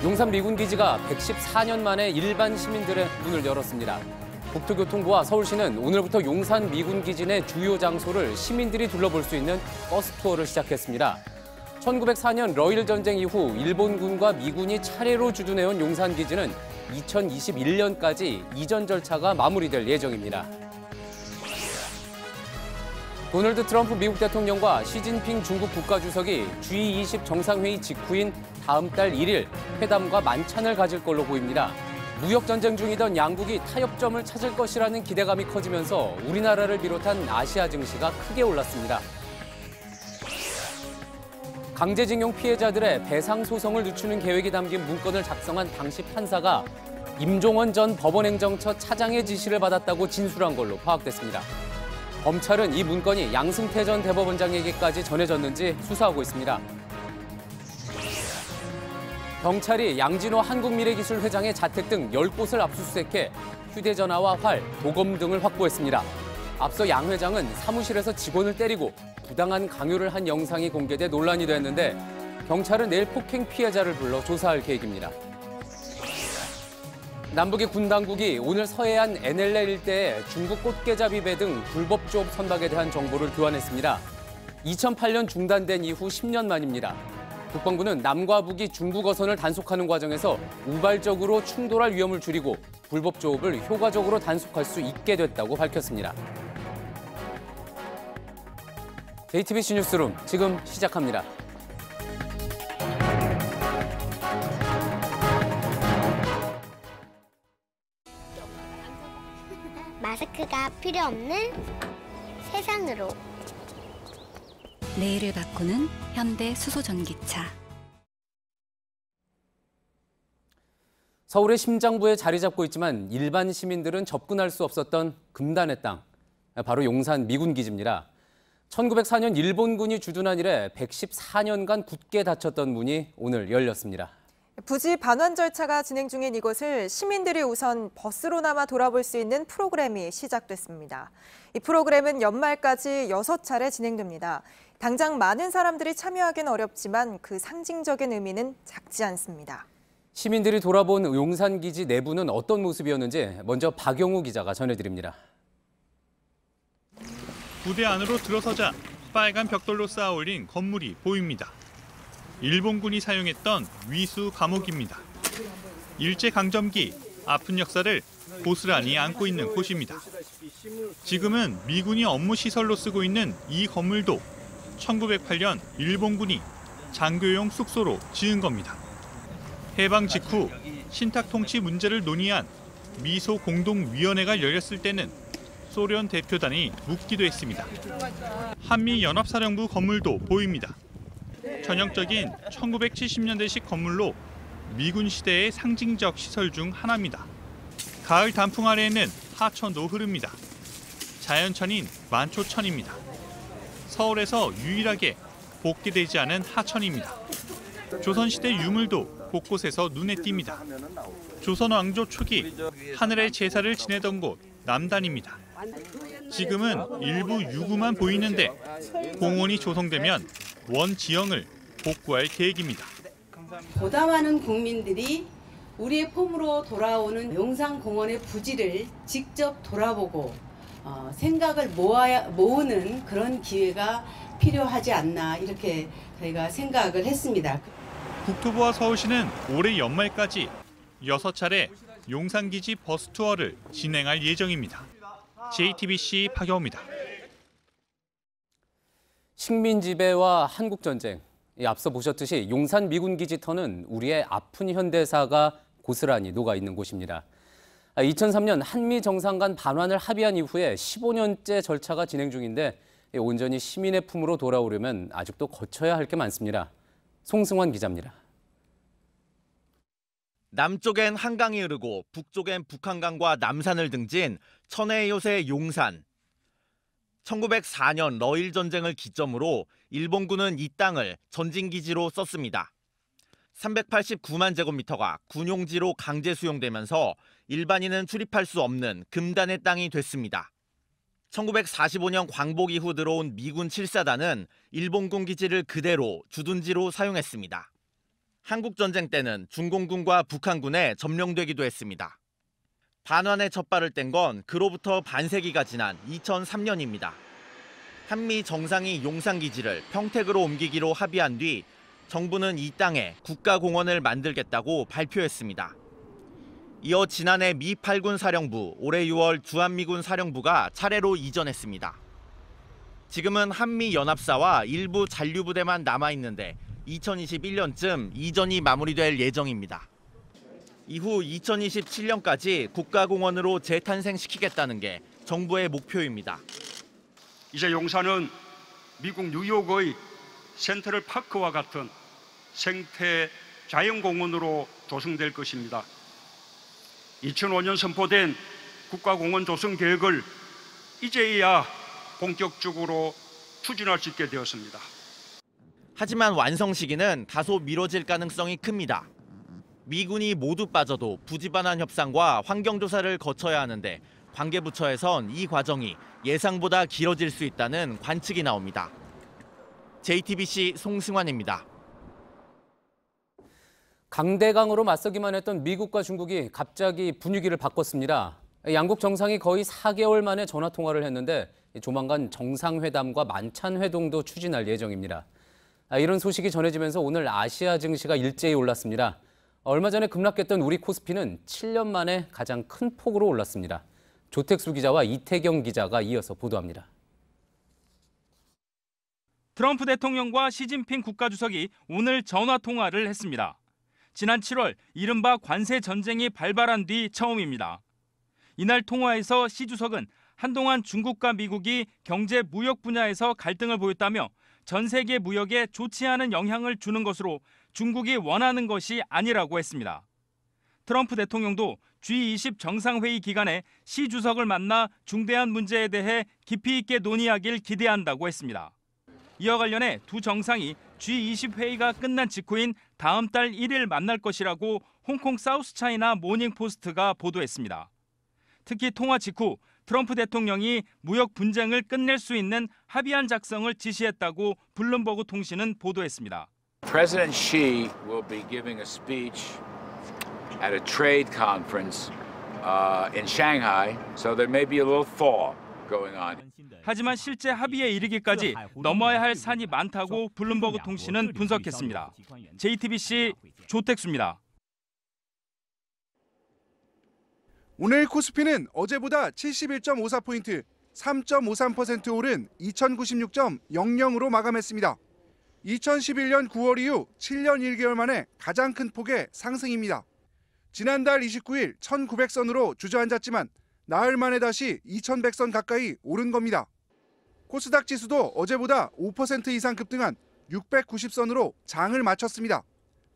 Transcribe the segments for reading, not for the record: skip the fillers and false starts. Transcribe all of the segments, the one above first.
용산 미군 기지가 114년 만에 일반 시민들의 문을 열었습니다. 국토교통부와 서울시는 오늘부터 용산 미군 기지 내 주요 장소를 시민들이 둘러볼 수 있는 버스 투어를 시작했습니다. 1904년 러일 전쟁 이후 일본군과 미군이 차례로 주둔해온 용산 기지는 2021년까지 이전 절차가 마무리될 예정입니다. 도널드 트럼프 미국 대통령과 시진핑 중국 국가주석이 G20 정상회의 직후인 다음 달 1일 회담과 만찬을 가질 걸로 보입니다. 무역 전쟁 중이던 양국이 타협점을 찾을 것이라는 기대감이 커지면서 우리나라를 비롯한 아시아 증시가 크게 올랐습니다. 강제징용 피해자들의 배상 소송을 늦추는 계획이 담긴 문건을 작성한 당시 판사가 임종원 전 법원행정처 차장의 지시를 받았다고 진술한 걸로 파악됐습니다. 검찰은 이 문건이 양승태 전 대법원장에게까지 전해졌는지 수사하고 있습니다. 경찰이 양진호 한국미래기술 회장의 자택 등 10곳을 압수수색해 휴대전화와 활, 도검 등을 확보했습니다. 앞서 양 회장은 사무실에서 직원을 때리고 부당한 강요를 한 영상이 공개돼 논란이 됐는데 경찰은 내일 폭행 피해자를 불러 조사할 계획입니다. 남북의 군 당국이 오늘 서해안 NLL 일대에 중국 꽃게잡이 배 등 불법 조업 선박에 대한 정보를 교환했습니다. 2008년 중단된 이후 10년 만입니다. 국방부는 남과 북이 중국 어선을 단속하는 과정에서 우발적으로 충돌할 위험을 줄이고 불법 조업을 효과적으로 단속할 수 있게 됐다고 밝혔습니다. JTBC 뉴스룸 지금 시작합니다. 마스크가 필요 없는 세상으로. 내일을 바꾸는 현대 수소전기차. 서울의 심장부에 자리 잡고 있지만 일반 시민들은 접근할 수 없었던 금단의 땅, 바로 용산 미군 기지입니다. 1904년 일본군이 주둔한 이래 114년간 굳게 닫혔던 문이 오늘 열렸습니다. 부지 반환 절차가 진행 중인 이곳을 시민들이 우선 버스로나마 돌아볼 수 있는 프로그램이 시작됐습니다. 이 프로그램은 연말까지 6차례 진행됩니다. 당장 많은 사람들이 참여하기는 어렵지만 그 상징적인 의미는 작지 않습니다. 시민들이 돌아본 용산 기지 내부는 어떤 모습이었는지 먼저 박영우 기자가 전해드립니다. 부대 안으로 들어서자 빨간 벽돌로 쌓아 올린 건물이 보입니다. 일본군이 사용했던 위수 감옥입니다. 일제강점기 아픈 역사를 고스란히 안고 있는 곳입니다. 지금은 미군이 업무 시설로 쓰고 있는 이 건물도 1908년 일본군이 장교용 숙소로 지은 겁니다. 해방 직후 신탁 통치 문제를 논의한 미소 공동위원회가 열렸을 때는 소련 대표단이 묵기도 했습니다. 한미연합사령부 건물도 보입니다. 전형적인 1970년대식 건물로 미군 시대의 상징적 시설 중 하나입니다. 가을 단풍 아래에는 하천도 흐릅니다. 자연천인 만초천입니다. 서울에서 유일하게 복개되지 않은 하천입니다. 조선시대 유물도 곳곳에서 눈에 띕니다. 조선 왕조 초기 하늘의 제사를 지내던 곳 남단입니다. 지금은 일부 유구만 보이는데 공원이 조성되면 원 지형을 복구할 계획입니다. 보다 많은 국민들이 우리의 폼으로 돌아오는 용산공원의 부지를 직접 돌아보고 생각을 모으는 그런 기회가 필요하지 않나 이렇게 저희가 생각을 했습니다. 국토부와 서울시는 올해 연말까지 6차례 용산기지 버스 투어를 진행할 예정입니다. JTBC 박영우입니다. 식민 지배와 한국 전쟁. 앞서 보셨듯이 용산 미군 기지터는 우리의 아픈 현대사가 고스란히 녹아 있는 곳입니다. 2003년 한미 정상 간 반환을 합의한 이후에 15년째 절차가 진행 중인데 온전히 시민의 품으로 돌아오려면 아직도 거쳐야 할 게 많습니다. 송승환 기자입니다. 남쪽엔 한강이 흐르고 북쪽엔 북한강과 남산을 등진 천혜의 요새 용산. 1904년 러일 전쟁을 기점으로 일본군은 이 땅을 전진기지로 썼습니다. 389만 제곱미터가 군용지로 강제 수용되면서 일반인은 출입할 수 없는 금단의 땅이 됐습니다. 1945년 광복 이후 들어온 미군 7사단은 일본군 기지를 그대로 주둔지로 사용했습니다. 한국전쟁 때는 중공군과 북한군에 점령되기도 했습니다. 반환의 첫 발을 뗀 건 그로부터 반세기가 지난 2003년입니다. 한미 정상이 용산기지를 평택으로 옮기기로 합의한 뒤 정부는 이 땅에 국가공원을 만들겠다고 발표했습니다. 이어 지난해 미 8군 사령부, 올해 6월 주한미군 사령부가 차례로 이전했습니다. 지금은 한미연합사와 일부 잔류부대만 남아있는데 2021년쯤 이전이 마무리될 예정입니다. 이후 2027년까지 국가공원으로 재탄생시키겠다는 게 정부의 목표입니다. 이제 용산은 미국 뉴욕의 센트럴 파크와 같은 생태 자연공원으로 조성될 것입니다. 2005년 선포된 국가공원 조성 계획을 이제야 본격적으로 추진할 수 있게 되었습니다. 하지만 완성 시기는 다소 미뤄질 가능성이 큽니다. 미군이 모두 빠져도 부지반환 협상과 환경조사를 거쳐야 하는데 관계부처에선 이 과정이 예상보다 길어질 수 있다는 관측이 나옵니다. JTBC 송승환입니다. 강대강으로 맞서기만 했던 미국과 중국이 갑자기 분위기를 바꿨습니다. 양국 정상이 거의 4개월 만에 전화통화를 했는데 조만간 정상회담과 만찬회동도 추진할 예정입니다. 이런 소식이 전해지면서 오늘 아시아 증시가 일제히 올랐습니다. 얼마 전에 급락했던 우리 코스피는 7년 만에 가장 큰 폭으로 올랐습니다. 조택수 기자와 이태경 기자가 이어서 보도합니다. 트럼프 대통령과 시진핑 국가주석이 오늘 전화통화를 했습니다. 지난 7월 이른바 관세 전쟁이 발발한 뒤 처음입니다. 이날 통화에서 시 주석은 한동안 중국과 미국이 경제 무역 분야에서 갈등을 보였다며 전 세계 무역에 좋지 않은 영향을 주는 것으로 중국이 원하는 것이 아니라고 했습니다. 트럼프 대통령도 G20 정상회의 기간에 시 주석을 만나 중대한 문제에 대해 깊이 있게 논의하길 기대한다고 했습니다. 이와 관련해 두 정상이 G20 회의가 끝난 직후인 다음 달 1일 만날 것이라고 홍콩 사우스차이나 모닝포스트가 보도했습니다. 특히 통화 직후 트럼프 대통령이 무역 분쟁을 끝낼 수 있는 합의안 작성을 지시했다고 블룸버그 통신은 보도했습니다. President Xi will be giving a speech at a trade conference in Shanghai, so there may be a little thaw going on. 하지만 실제 합의에 이르기까지 넘어야 할 산이 많다고 블룸버그 통신은 분석했습니다. JTBC 조택수입니다. 오늘 코스피는 어제보다 71.54포인트, 3.53% 오른 2096.00으로 마감했습니다. 2011년 9월 이후 7년 1개월 만에 가장 큰 폭의 상승입니다. 지난달 29일 1900선으로 주저앉았지만 나흘 만에 다시 2100선 가까이 오른 겁니다. 코스닥 지수도 어제보다 5% 이상 급등한 690선으로 장을 마쳤습니다.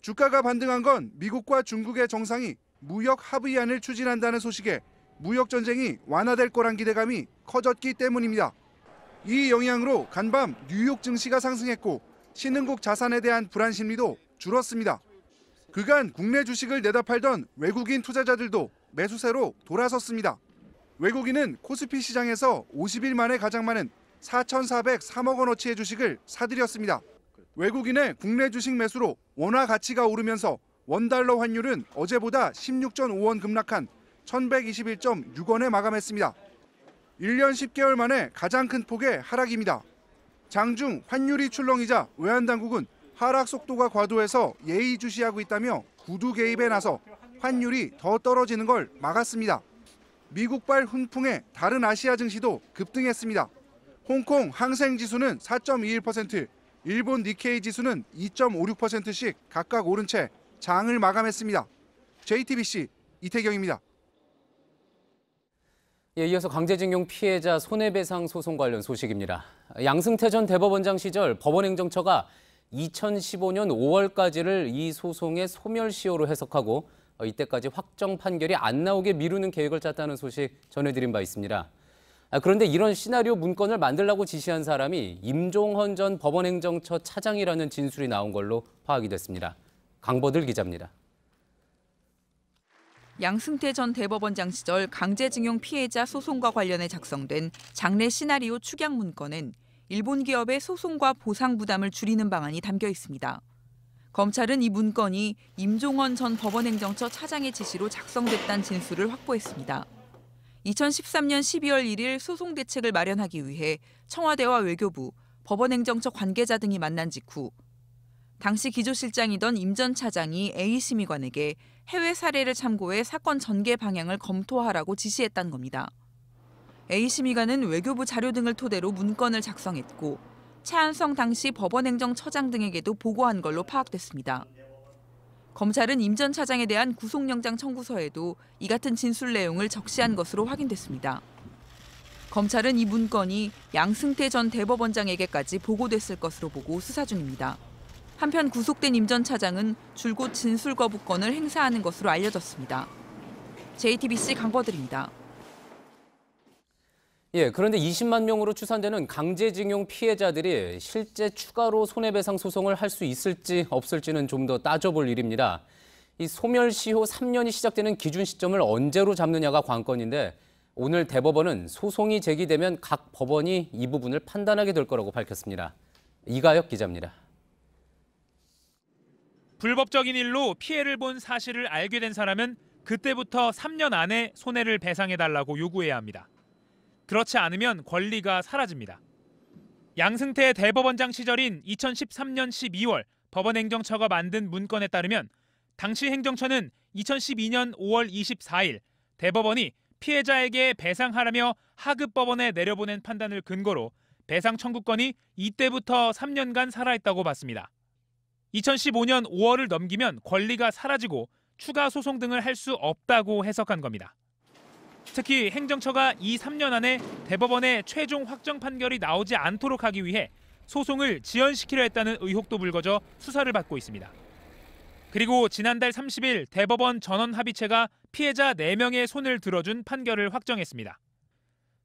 주가가 반등한 건 미국과 중국의 정상이 무역 합의안을 추진한다는 소식에 무역 전쟁이 완화될 거란 기대감이 커졌기 때문입니다. 이 영향으로 간밤 뉴욕 증시가 상승했고 신흥국 자산에 대한 불안 심리도 줄었습니다. 그간 국내 주식을 내다 팔던 외국인 투자자들도 매수세로 돌아섰습니다. 외국인은 코스피 시장에서 50일 만에 가장 많은 4,403억 원어치의 주식을 사들였습니다. 외국인의 국내 주식 매수로 원화 가치가 오르면서 원달러 환율은 어제보다 16.5원 급락한 1,121.6원에 마감했습니다. 1년 10개월 만에 가장 큰 폭의 하락입니다. 장중 환율이 출렁이자 외환당국은 하락 속도가 과도해서 예의주시하고 있다며 구두 개입에 나서 환율이 더 떨어지는 걸 막았습니다. 미국발 훈풍에 다른 아시아 증시도 급등했습니다. 홍콩 항생지수는 4.21%, 일본 니케이 지수는 2.56%씩 각각 오른 채 장을 마감했습니다. JTBC 이태경입니다. 이어서 강제징용 피해자 손해배상 소송 관련 소식입니다. 양승태 전 대법원장 시절 법원행정처가 2015년 5월까지를 이 소송의 소멸시효로 해석하고 이때까지 확정 판결이 안 나오게 미루는 계획을 짰다는 소식 전해드린 바 있습니다. 그런데 이런 시나리오 문건을 만들라고 지시한 사람이 임종헌 전 법원행정처 차장이라는 진술이 나온 걸로 파악이 됐습니다. 강보들 기자입니다. 양승태 전 대법원장 시절 강제징용 피해자 소송과 관련해 작성된 장래 시나리오 축약 문건은 일본 기업의 소송과 보상 부담을 줄이는 방안이 담겨 있습니다. 검찰은 이 문건이 임종원 전 법원행정처 차장의 지시로 작성됐다는 진술을 확보했습니다. 2013년 12월 1일 소송 대책을 마련하기 위해 청와대와 외교부, 법원행정처 관계자 등이 만난 직후 당시 기조실장이던 임 전 차장이 A심의관에게 해외 사례를 참고해 사건 전개 방향을 검토하라고 지시했다는 겁니다. A심의관은 외교부 자료 등을 토대로 문건을 작성했고 차한성 당시 법원행정처장 등에게도 보고한 걸로 파악됐습니다. 검찰은 임 전 차장에 대한 구속영장 청구서에도 이 같은 진술 내용을 적시한 것으로 확인됐습니다. 검찰은 이 문건이 양승태 전 대법원장에게까지 보고됐을 것으로 보고 수사 중입니다. 한편 구속된 임 전 차장은 줄곧 진술 거부권을 행사하는 것으로 알려졌습니다. JTBC 강버들입니다. 그런데 20만 명으로 추산되는 강제징용 피해자들이 실제 추가로 손해배상 소송을 할 수 있을지 없을지는 좀 더 따져볼 일입니다. 이 소멸시효 3년이 시작되는 기준 시점을 언제로 잡느냐가 관건인데 오늘 대법원은 소송이 제기되면 각 법원이 이 부분을 판단하게 될 거라고 밝혔습니다. 이가혁 기자입니다. 불법적인 일로 피해를 본 사실을 알게 된 사람은 그때부터 3년 안에 손해를 배상해달라고 요구해야 합니다. 그렇지 않으면 권리가 사라집니다. 양승태 대법원장 시절인 2013년 12월 법원행정처가 만든 문건에 따르면 당시 행정처는 2012년 5월 24일 대법원이 피해자에게 배상하라며 하급법원에 내려보낸 판단을 근거로 배상 청구권이 이때부터 3년간 살아있다고 봤습니다. 2015년 5월을 넘기면 권리가 사라지고 추가 소송 등을 할 수 없다고 해석한 겁니다. 특히 행정처가 이 3년 안에 대법원의 최종 확정 판결이 나오지 않도록 하기 위해 소송을 지연시키려 했다는 의혹도 불거져 수사를 받고 있습니다. 그리고 지난달 30일 대법원 전원합의체가 피해자 4명의 손을 들어준 판결을 확정했습니다.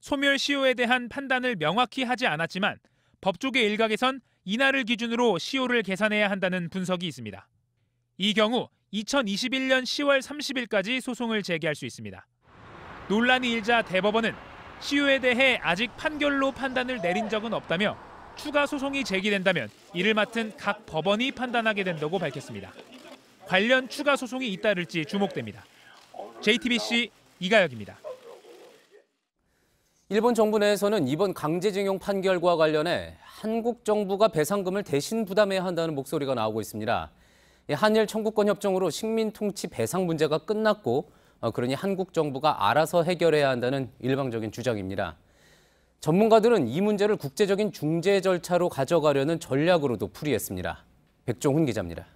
소멸시효에 대한 판단을 명확히 하지 않았지만 법조계 일각에선 이날을 기준으로 시효를 계산해야 한다는 분석이 있습니다. 이 경우 2021년 10월 30일까지 소송을 제기할 수 있습니다. 논란이 일자 대법원은 시효에 대해 아직 판결로 판단을 내린 적은 없다며 추가 소송이 제기된다면 이를 맡은 각 법원이 판단하게 된다고 밝혔습니다. 관련 추가 소송이 잇따를지 주목됩니다. JTBC 이가혁입니다. 일본 정부 내에서는 이번 강제징용 판결과 관련해 한국 정부가 배상금을 대신 부담해야 한다는 목소리가 나오고 있습니다. 한일 청구권 협정으로 식민 통치 배상 문제가 끝났고 그러니 한국 정부가 알아서 해결해야 한다는 일방적인 주장입니다. 전문가들은 이 문제를 국제적인 중재 절차로 가져가려는 전략으로도 풀이했습니다. 백종훈 기자입니다.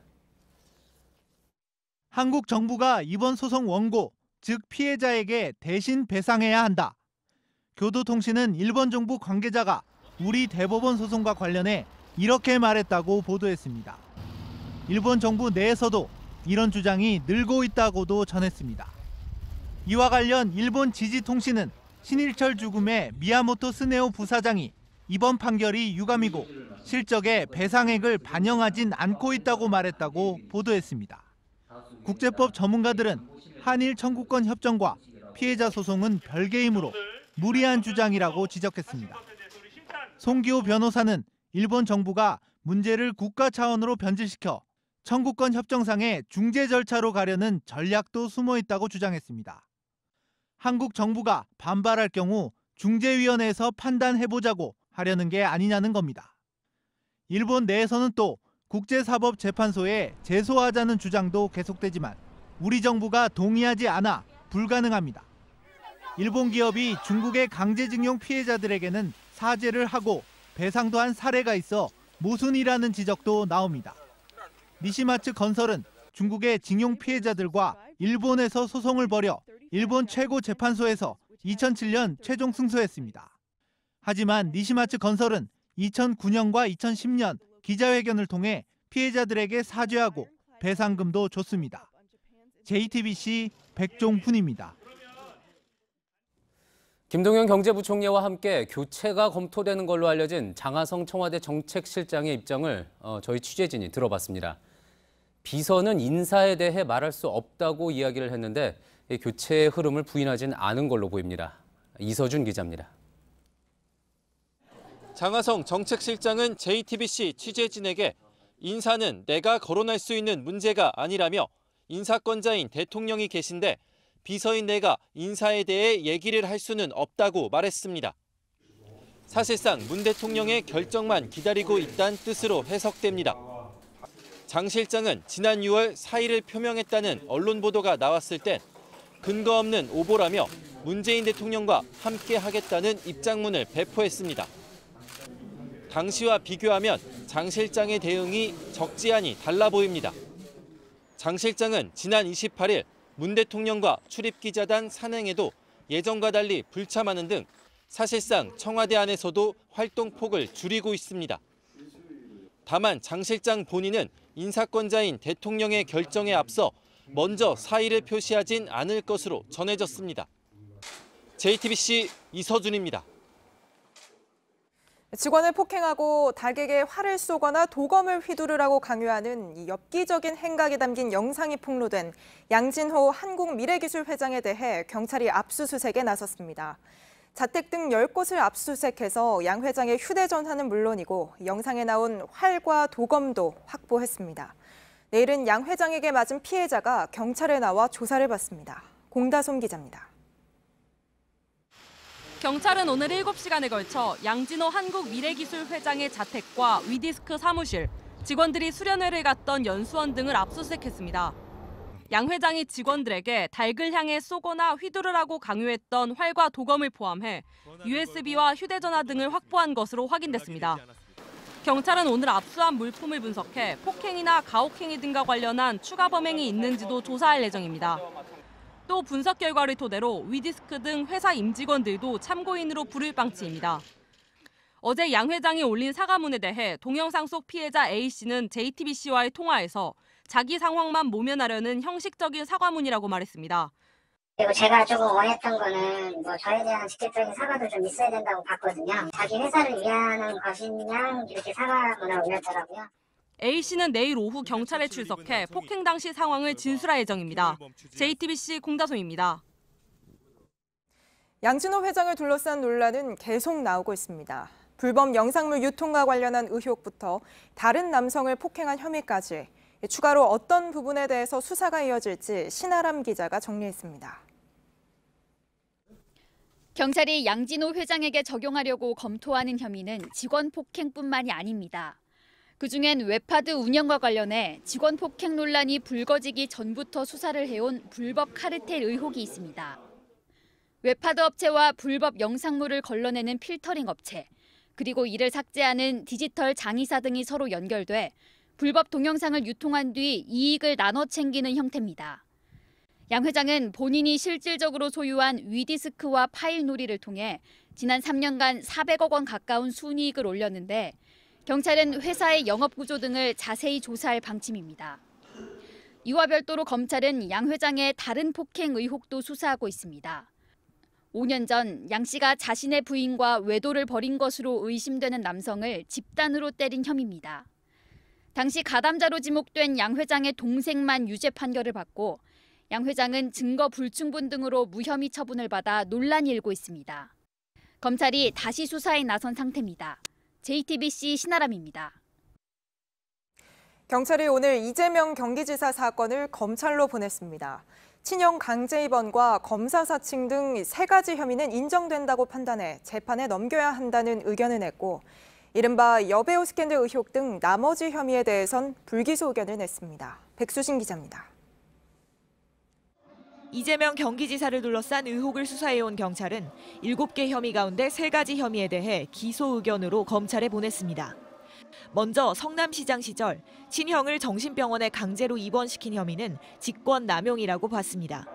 한국 정부가 이번 소송 원고, 즉 피해자에게 대신 배상해야 한다. 교도통신은 일본 정부 관계자가 우리 대법원 소송과 관련해 이렇게 말했다고 보도했습니다. 일본 정부 내에서도 이런 주장이 늘고 있다고도 전했습니다. 이와 관련 일본 지지통신은 신일철 죽음의 미야모토 스네오 부사장이 이번 판결이 유감이고 실적에 배상액을 반영하진 않고 있다고 말했다고 보도했습니다. 국제법 전문가들은 한일 청구권 협정과 피해자 소송은 별개이므로 무리한 주장이라고 지적했습니다. 송기호 변호사는 일본 정부가 문제를 국가 차원으로 변질시켜 청구권 협정상의 중재 절차로 가려는 전략도 숨어 있다고 주장했습니다. 한국 정부가 반발할 경우 중재위원회에서 판단해보자고 하려는 게 아니냐는 겁니다. 일본 내에서는 또 국제사법재판소에 제소하자는 주장도 계속되지만 우리 정부가 동의하지 않아 불가능합니다. 일본 기업이 중국의 강제징용 피해자들에게는 사죄를 하고 배상도 한 사례가 있어 모순이라는 지적도 나옵니다. 니시마츠 건설은 중국의 징용 피해자들과 일본에서 소송을 벌여 일본 최고재판소에서 2007년 최종 승소했습니다. 하지만 니시마츠 건설은 2009년과 2010년 기자회견을 통해 피해자들에게 사죄하고 배상금도 줬습니다. JTBC 백종훈입니다. 김동연 경제부총리와 함께 교체가 검토되는 걸로 알려진 장하성 청와대 정책실장의 입장을 저희 취재진이 들어봤습니다. 비서는 인사에 대해 말할 수 없다고 이야기를 했는데 교체의 흐름을 부인하진 않은 걸로 보입니다. 이서준 기자입니다. 장하성 정책실장은 JTBC 취재진에게 인사는 내가 거론할 수 있는 문제가 아니라며 인사권자인 대통령이 계신데 비서인 내가 인사에 대해 얘기를 할 수는 없다고 말했습니다. 사실상 문 대통령의 결정만 기다리고 있다는 뜻으로 해석됩니다. 장 실장은 지난 6월 사의를 표명했다는 언론 보도가 나왔을 땐 근거 없는 오보라며 문재인 대통령과 함께 하겠다는 입장문을 배포했습니다. 당시와 비교하면 장 실장의 대응이 적지 않이 달라 보입니다. 장 실장은 지난 28일 문 대통령과 출입기자단 산행에도 예정과 달리 불참하는 등 사실상 청와대 안에서도 활동폭을 줄이고 있습니다. 다만 장 실장 본인은 인사권자인 대통령의 결정에 앞서 먼저 사의를 표시하진 않을 것으로 전해졌습니다. JTBC 이서준입니다. 직원을 폭행하고 닭에게 활을 쏘거나 도검을 휘두르라고 강요하는 이 엽기적인 행각이 담긴 영상이 폭로된 양진호 한국미래기술회장에 대해 경찰이 압수수색에 나섰습니다. 자택 등 10곳을 압수수색해서 양 회장의 휴대전화는 물론이고 영상에 나온 활과 도검도 확보했습니다. 내일은 양 회장에게 맞은 피해자가 경찰에 나와 조사를 받습니다. 공다솜 기자입니다. 경찰은 오늘 7시간에 걸쳐 양진호 한국미래기술회장의 자택과 위디스크 사무실, 직원들이 수련회를 갔던 연수원 등을 압수수색했습니다. 양 회장이 직원들에게 닭을 향해 쏘거나 휘두르라고 강요했던 활과 도검을 포함해 USB와 휴대전화 등을 확보한 것으로 확인됐습니다. 경찰은 오늘 압수한 물품을 분석해 폭행이나 가혹행위 등과 관련한 추가 범행이 있는지도 조사할 예정입니다. 또 분석 결과를 토대로 위디스크 등 회사 임직원들도 참고인으로 부를 방침입니다. 어제 양 회장이 올린 사과문에 대해 동영상 속 피해자 A씨는 JTBC와의 통화에서 자기 상황만 모면하려는 형식적인 사과문이라고 말했습니다. 그리고 제가 조금 원했던 거는 저에 대한 직접적인 사과도 좀 있어야 된다고 봤거든요. 자기 회사를 위하는 것이냐 이렇게 사과문을 올렸더라고요. A씨는 내일 오후 경찰에 출석해 폭행 당시 상황을 진술할 예정입니다. JTBC 공다솜입니다. 양진호 회장을 둘러싼 논란은 계속 나오고 있습니다. 불법 영상물 유통과 관련한 의혹부터 다른 남성을 폭행한 혐의까지 추가로 어떤 부분에 대해서 수사가 이어질지 신아람 기자가 정리했습니다. 경찰이 양진호 회장에게 적용하려고 검토하는 혐의는 직원 폭행뿐만이 아닙니다. 그중엔 웹하드 운영과 관련해 직원 폭행 논란이 불거지기 전부터 수사를 해온 불법 카르텔 의혹이 있습니다. 웹하드 업체와 불법 영상물을 걸러내는 필터링 업체, 그리고 이를 삭제하는 디지털 장의사 등이 서로 연결돼 불법 동영상을 유통한 뒤 이익을 나눠 챙기는 형태입니다. 양 회장은 본인이 실질적으로 소유한 위디스크와 파일 놀이를 통해 지난 3년간 400억 원 가까운 순이익을 올렸는데 경찰은 회사의 영업 구조 등을 자세히 조사할 방침입니다. 이와 별도로 검찰은 양 회장의 다른 폭행 의혹도 수사하고 있습니다. 5년 전 양 씨가 자신의 부인과 외도를 벌인 것으로 의심되는 남성을 집단으로 때린 혐의입니다. 당시 가담자로 지목된 양 회장의 동생만 유죄 판결을 받고 양 회장은 증거 불충분 등으로 무혐의 처분을 받아 논란이 일고 있습니다. 검찰이 다시 수사에 나선 상태입니다. JTBC 신아람입니다. 경찰이 오늘 이재명 경기지사 사건을 검찰로 보냈습니다. 친형 강제 입원과 검사 사칭 등 3가지 혐의는 인정된다고 판단해 재판에 넘겨야 한다는 의견을 냈고 이른바 여배우 스캔들 의혹 등 나머지 혐의에 대해선 불기소 의견을 냈습니다. 백수신 기자입니다. 이재명 경기지사를 둘러싼 의혹을 수사해온 경찰은 7개 혐의 가운데 3가지 혐의에 대해 기소 의견으로 검찰에 보냈습니다. 먼저 성남시장 시절 친형을 정신병원에 강제로 입원시킨 혐의는 직권남용이라고 봤습니다.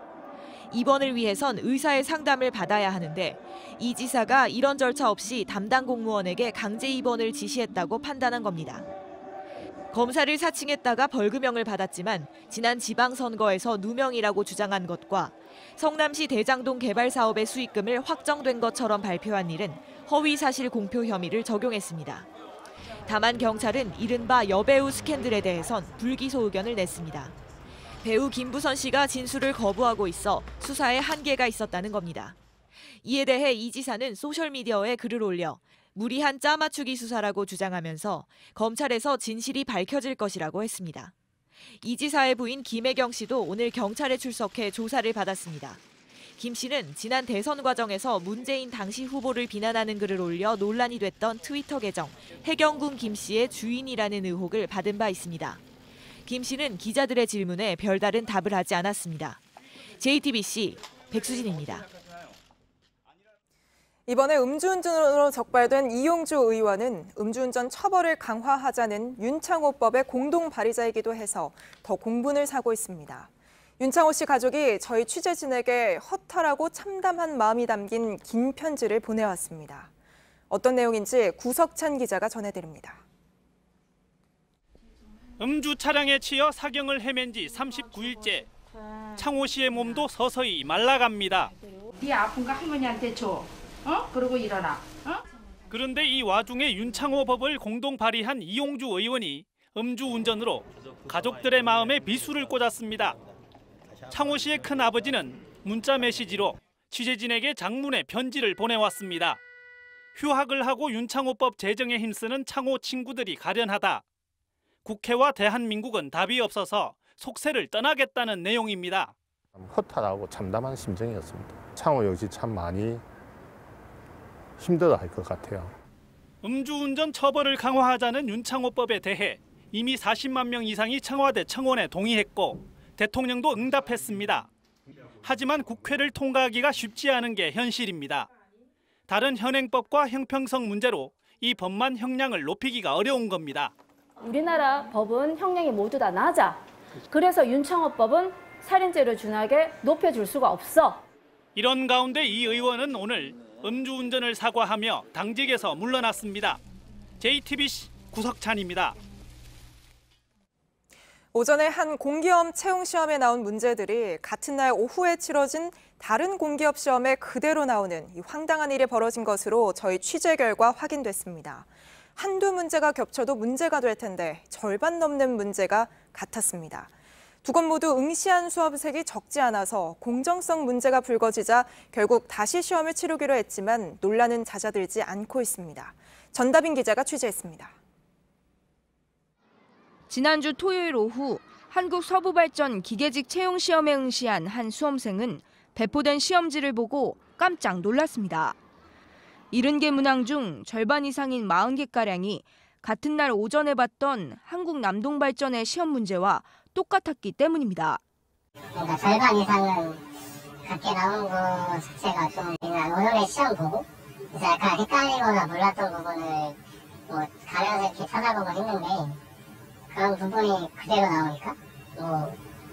입원을 위해선 의사의 상담을 받아야 하는데 이 지사가 이런 절차 없이 담당 공무원에게 강제 입원을 지시했다고 판단한 겁니다. 검사를 사칭했다가 벌금형을 받았지만 지난 지방선거에서 누명이라고 주장한 것과 성남시 대장동 개발 사업의 수익금을 확정된 것처럼 발표한 일은 허위사실 공표 혐의를 적용했습니다. 다만 경찰은 이른바 여배우 스캔들에 대해선 불기소 의견을 냈습니다. 배우 김부선 씨가 진술을 거부하고 있어 수사에 한계가 있었다는 겁니다. 이에 대해 이 지사는 소셜미디어에 글을 올려 무리한 짜맞추기 수사라고 주장하면서 검찰에서 진실이 밝혀질 것이라고 했습니다. 이 지사의 부인 김혜경 씨도 오늘 경찰에 출석해 조사를 받았습니다. 김 씨는 지난 대선 과정에서 문재인 당시 후보를 비난하는 글을 올려 논란이 됐던 트위터 계정 해경군 김 씨의 주인이라는 의혹을 받은 바 있습니다. 김 씨는 기자들의 질문에 별다른 답을 하지 않았습니다. JTBC 백수진입니다. 이번에 음주운전으로 적발된 이용주 의원은 음주운전 처벌을 강화하자는 윤창호법의 공동 발의자이기도 해서 더 공분을 사고 있습니다. 윤창호 씨 가족이 저희 취재진에게 허탈하고 참담한 마음이 담긴 긴 편지를 보내왔습니다. 어떤 내용인지 구석찬 기자가 전해드립니다. 음주 차량에 치여 사경을 헤맨 지 39일째. 창호 씨의 몸도 서서히 말라갑니다. 네 아픈 거 할머니한테 줘. 그러고 일어나. 그런데 이 와중에 윤창호 법을 공동 발의한 이용주 의원이 음주운전으로 가족들의 마음에 비수를 꽂았습니다. 창호 씨의 큰아버지는 문자 메시지로 취재진에게 장문의 편지를 보내왔습니다. 휴학을 하고 윤창호법 제정에 힘쓰는 창호 친구들이 가련하다. 국회와 대한민국은 답이 없어서 속세를 떠나겠다는 내용입니다. 허탈하고 참담한 심정이었습니다. 창호 역시 참 많이 힘들어할 것 같아요. 음주운전 처벌을 강화하자는 윤창호법에 대해 이미 40만 명 이상이 청와대 청원에 동의했고 대통령도 응답했습니다. 하지만 국회를 통과하기가 쉽지 않은 게 현실입니다. 다른 현행법과 형평성 문제로 이 법만 형량을 높이기가 어려운 겁니다. 우리나라 법은 형량이 모두 다 낮아. 그래서 윤창호법은 살인죄를 준하게 높여줄 수가 없어. 이런 가운데 이 의원은 오늘 음주운전을 사과하며 당직에서 물러났습니다. JTBC 구석찬입니다. 오전에 한 공기업 채용 시험에 나온 문제들이 같은 날 오후에 치러진 다른 공기업 시험에 그대로 나오는 이 황당한 일이 벌어진 것으로 저희 취재 결과 확인됐습니다. 한두 문제가 겹쳐도 문제가 될 텐데 절반 넘는 문제가 같았습니다. 두 건 모두 응시한 수험생이 적지 않아서 공정성 문제가 불거지자 결국 다시 시험을 치르기로 했지만 논란은 잦아들지 않고 있습니다. 전다빈 기자가 취재했습니다. 지난주 토요일 오후 한국서부발전 기계직 채용시험에 응시한 한 수험생은 배포된 시험지를 보고 깜짝 놀랐습니다. 70개 문항 중 절반 이상인 40개가량이 같은 날 오전에 봤던 한국남동발전의 시험 문제와 똑같았기 때문입니다. 그러니까 절반 이상은 같게 나온 거 자체가 좀 오늘의 시험 보고 그래서 약간 헷갈리거나 몰랐던 부분을 가려서 이렇게 찾아보고 했는데 그런 부분이 그대로 나오니까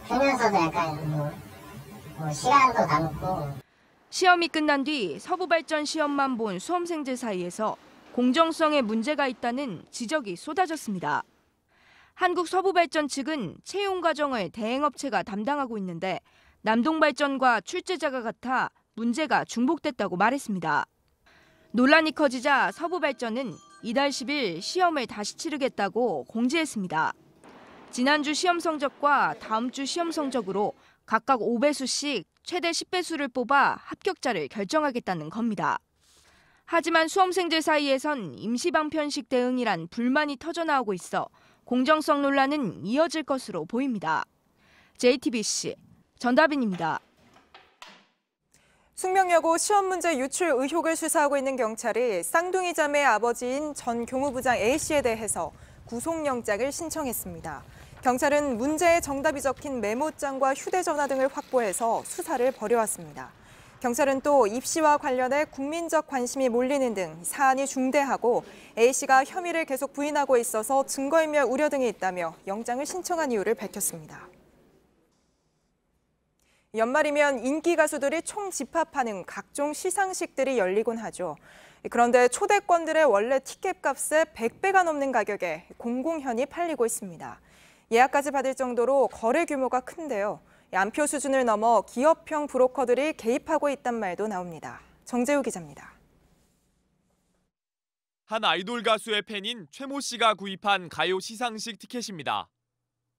풀면서도 약간 시간도 남고. 시험이 끝난 뒤 서부발전 시험만 본 수험생들 사이에서 공정성에 문제가 있다는 지적이 쏟아졌습니다. 한국서부발전 측은 채용 과정을 대행업체가 담당하고 있는데 남동발전과 출제자가 같아 문제가 중복됐다고 말했습니다. 논란이 커지자 서부발전은 이달 10일 시험을 다시 치르겠다고 공지했습니다. 지난주 시험 성적과 다음 주 시험 성적으로 각각 5배수씩 최대 10배수를 뽑아 합격자를 결정하겠다는 겁니다. 하지만 수험생들 사이에선 임시방편식 대응이란 불만이 터져나오고 있어 공정성 논란은 이어질 것으로 보입니다. JTBC 전다빈입니다. 숙명여고 시험 문제 유출 의혹을 수사하고 있는 경찰이 쌍둥이 자매의 아버지인 전 교무부장 A씨에 대해서 구속영장을 신청했습니다. 경찰은 문제의 정답이 적힌 메모장과 휴대전화 등을 확보해서 수사를 벌여왔습니다. 경찰은 또 입시와 관련해 국민적 관심이 몰리는 등 사안이 중대하고 A씨가 혐의를 계속 부인하고 있어서 증거인멸 우려 등이 있다며 영장을 신청한 이유를 밝혔습니다. 연말이면 인기 가수들이 총집합하는 각종 시상식들이 열리곤 하죠. 그런데 초대권들의 원래 티켓값의 100배가 넘는 가격에 공공현이 팔리고 있습니다. 예약까지 받을 정도로 거래 규모가 큰데요. 안표 수준을 넘어 기업형 브로커들이 개입하고 있단 말도 나옵니다. 정재우 기자입니다. 한 아이돌 가수의 팬인 최모 씨가 구입한 가요 시상식 티켓입니다.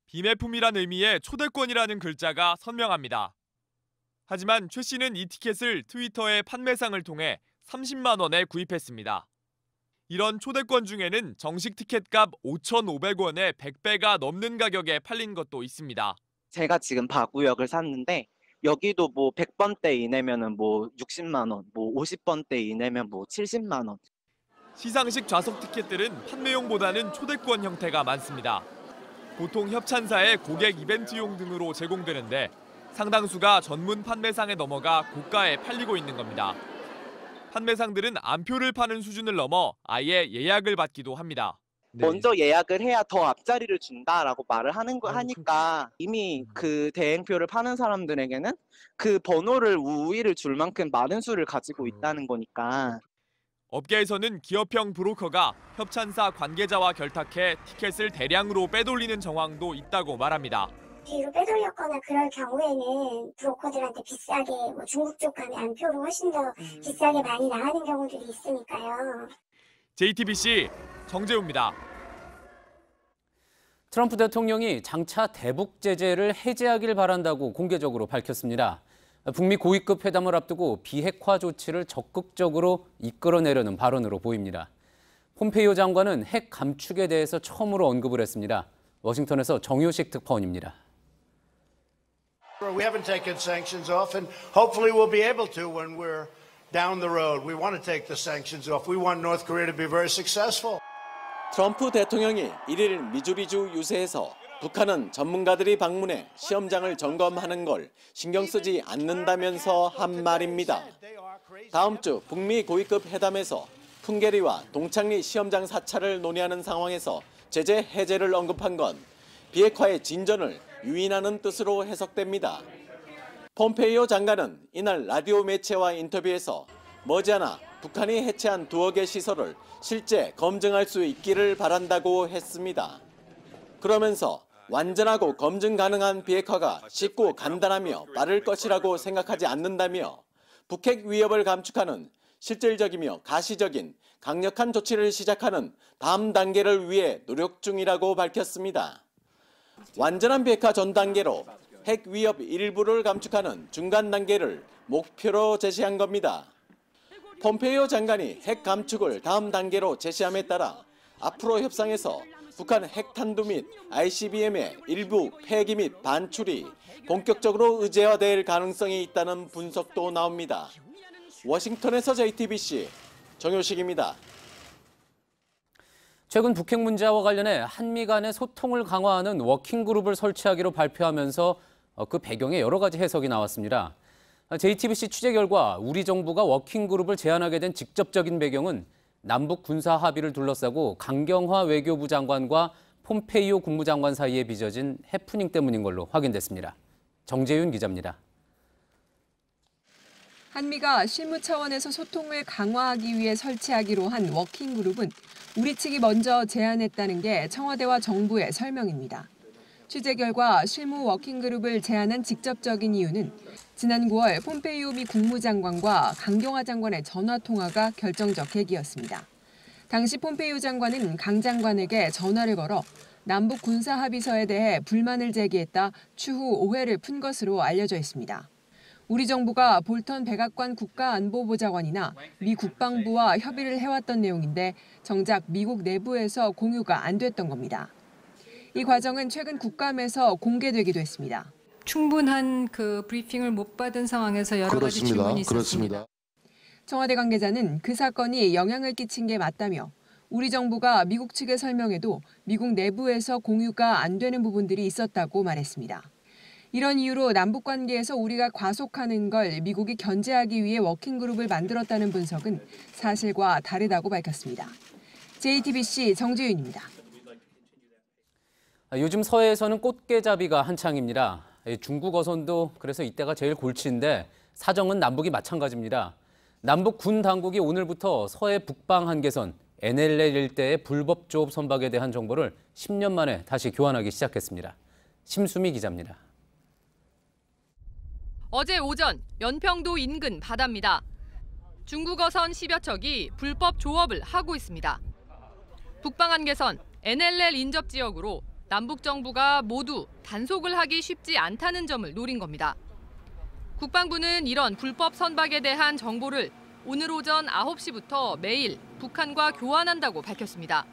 비매품이란 의미의 초대권이라는 글자가 선명합니다. 하지만 최 씨는 이 티켓을 트위터의 판매상을 통해 30만 원에 구입했습니다. 이런 초대권 중에는 정식 티켓값 5,500원에 100배가 넘는 가격에 팔린 것도 있습니다. 제가 지금 바구역을 샀는데 여기도 뭐 100번대 이내면은 뭐 60만 원, 뭐 50번대 이내면 뭐 70만 원. 시상식 좌석 티켓들은 판매용보다는 초대권 형태가 많습니다. 보통 협찬사의 고객 이벤트용 등으로 제공되는데 상당수가 전문 판매상에 넘어가 고가에 팔리고 있는 겁니다. 판매상들은 안표를 파는 수준을 넘어 아예 예약을 받기도 합니다. 먼저 예약을 해야 더 앞자리를 준다라고 말을 하니까 이미 그 대행표를 파는 사람들에게는 그 번호를 우위를 줄 만큼 많은 수를 가지고 있다는 거니까. 업계에서는 기업형 브로커가 협찬사 관계자와 결탁해 티켓을 대량으로 빼돌리는 정황도 있다고 말합니다. 뒤로 빼돌렸거나 그럴 경우에는 브로커들한테 비싸게 중국 쪽 가면 안표로 훨씬 더 비싸게 많이 나가는 경우들이 있으니까요. JTBC 정재우입니다. 트럼프 대통령이 장차 대북 제재를 해제하길 바란다고 공개적으로 밝혔습니다. 북미 고위급 회담을 앞두고 비핵화 조치를 적극적으로 이끌어내려는 발언으로 보입니다. 폼페이오 장관은 핵 감축에 대해서 처음으로 언급을 했습니다. 워싱턴에서 정효식 특파원입니다. We haven't taken sanctions off, and hopefully we'll be able to when we're down the road. We want to take the sanctions off. We want North Korea to be very successful. 트럼프 대통령이 1일 미주리주 유세에서 북한은 전문가들이 방문해 시험장을 점검하는 걸 신경 쓰지 않는다면서 한 말입니다. 다음 주 북미 고위급 회담에서 풍계리와 동창리 시험장 사찰을 논의하는 상황에서 제재 해제를 언급한 건 비핵화의 진전을 유인하는 뜻으로 해석됩니다. 폼페이오 장관은 이날 라디오 매체와 인터뷰에서 머지않아 북한이 해체한 2여 개 시설을 실제 검증할 수 있기를 바란다고 했습니다. 그러면서 완전하고 검증 가능한 비핵화가 쉽고 간단하며 빠를 것이라고 생각하지 않는다며 북핵 위협을 감축하는 실질적이며 가시적인 강력한 조치를 시작하는 다음 단계를 위해 노력 중이라고 밝혔습니다. 완전한 비핵화 전 단계로 핵 위협 일부를 감축하는 중간 단계를 목표로 제시한 겁니다. 폼페이오 장관이 핵 감축을 다음 단계로 제시함에 따라 앞으로 협상에서 북한 핵탄두 및 ICBM의 일부 폐기 및 반출이 본격적으로 의제화될 가능성이 있다는 분석도 나옵니다. 워싱턴에서 JTBC 정효식입니다. 최근 북핵 문제와 관련해 한미 간의 소통을 강화하는 워킹그룹을 설치하기로 발표하면서 그 배경에 여러 가지 해석이 나왔습니다. JTBC 취재 결과 우리 정부가 워킹그룹을 제안하게 된 직접적인 배경은 남북 군사 합의를 둘러싸고 강경화 외교부 장관과 폼페이오 국무장관 사이에 빚어진 해프닝 때문인 걸로 확인됐습니다. 정재윤 기자입니다. 한미가 실무 차원에서 소통을 강화하기 위해 설치하기로 한 워킹그룹은 우리 측이 먼저 제안했다는 게 청와대와 정부의 설명입니다. 취재 결과 실무 워킹그룹을 제안한 직접적인 이유는 지난 9월 폼페이오 미 국무장관과 강경화 장관의 전화통화가 결정적 계기였습니다. 당시 폼페이오 장관은 강 장관에게 전화를 걸어 남북 군사합의서에 대해 불만을 제기했다 추후 오해를 푼 것으로 알려져 있습니다. 우리 정부가 볼턴 백악관 국가안보보좌관이나 미 국방부와 협의를 해왔던 내용인데 정작 미국 내부에서 공유가 안 됐던 겁니다. 이 과정은 최근 국감에서 공개되기도 했습니다. 충분한 그 브리핑을 못 받은 상황에서 여러 가지 질문이 있었습니다. 청와대 관계자는 그 사건이 영향을 끼친 게 맞다며 우리 정부가 미국 측에 설명해도 미국 내부에서 공유가 안 되는 부분들이 있었다고 말했습니다. 이런 이유로 남북 관계에서 우리가 과속하는 걸 미국이 견제하기 위해 워킹그룹을 만들었다는 분석은 사실과 다르다고 밝혔습니다. JTBC 정재윤입니다. 요즘 서해에서는 꽃게잡이가 한창입니다. 중국 어선도 그래서 이때가 제일 골치인데 사정은 남북이 마찬가지입니다. 남북 군 당국이 오늘부터 서해 북방 한계선 NLL 일대의 불법 조업 선박에 대한 정보를 10년 만에 다시 교환하기 시작했습니다. 심수미 기자입니다. 어제 오전 연평도 인근 바다입니다. 중국 어선 10여 척이 불법 조업을 하고 있습니다. 북방 한계선 NLL 인접 지역으로 남북 정부가 모두 단속을 하기 쉽지 않다는 점을 노린 겁니다. 국방부는 이런 불법 선박에 대한 정보를 오늘 오전 9시부터 매일 북한과 교환한다고 밝혔습니다.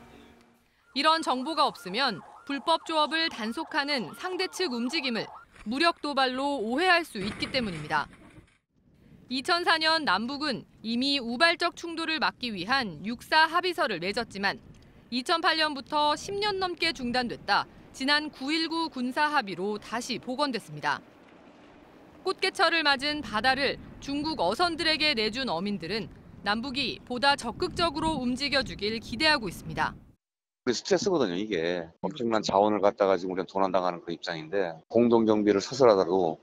이런 정보가 없으면 불법 조업을 단속하는 상대 측 움직임을 무력 도발로 오해할 수 있기 때문입니다. 2004년 남북은 이미 우발적 충돌을 막기 위한 육사 합의서를 맺었지만 2008년부터 10년 넘게 중단됐다 지난 9.19 군사 합의로 다시 복원됐습니다. 꽃게철을 맞은 바다를 중국 어선들에게 내준 어민들은 남북이 보다 적극적으로 움직여주길 기대하고 있습니다. 우리 스트레스거든요, 이게. 엄청난 자원을 갖다가 지금 우리가 도난당하는 그 입장인데 공동경비를 서술하더라도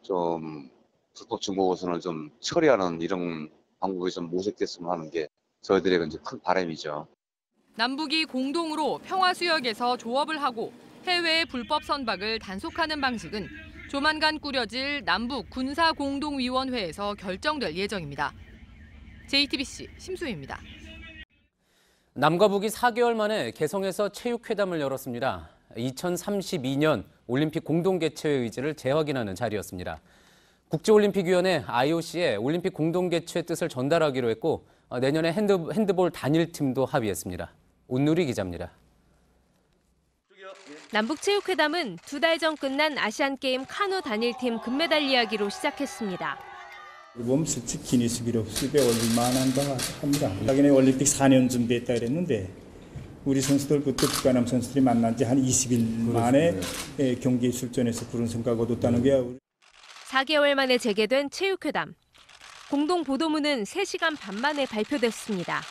좀 불법 중국어선을 좀 처리하는 이런 방법이 좀 모색됐으면 하는 게 저희들의 이제 큰 바람이죠. 남북이 공동으로 평화수역에서 조업을 하고 해외의 불법 선박을 단속하는 방식은 조만간 꾸려질 남북 군사공동위원회에서 결정될 예정입니다. JTBC 심수희입니다. 남과 북이 4개월 만에 개성에서 체육회담을 열었습니다. 2032년 올림픽 공동개최의 의지를 재확인하는 자리였습니다. 국제올림픽위원회 IOC에 올림픽 공동개최 뜻을 전달하기로 했고 내년에 핸드볼 단일팀도 합의했습니다. 온누리 기자입니다. 남북체육회담은 2달 전 끝난 아시안게임 카누 단일팀 금메달 이야기로 시작했습니다. 보면 솔직히 기니스 기록 수입에 올릴 만한 바 합니다. 자기네 올림픽 4년 준비했다 그랬는데 우리 선수들 그때 북한남 선수들이 만난 지 한 20일 만에 경기에 출전해서 그런 성과가 얻었다는 게 4개월 만에 재개된 체육회담. 공동 보도문은 3시간 반 만에 발표됐습니다.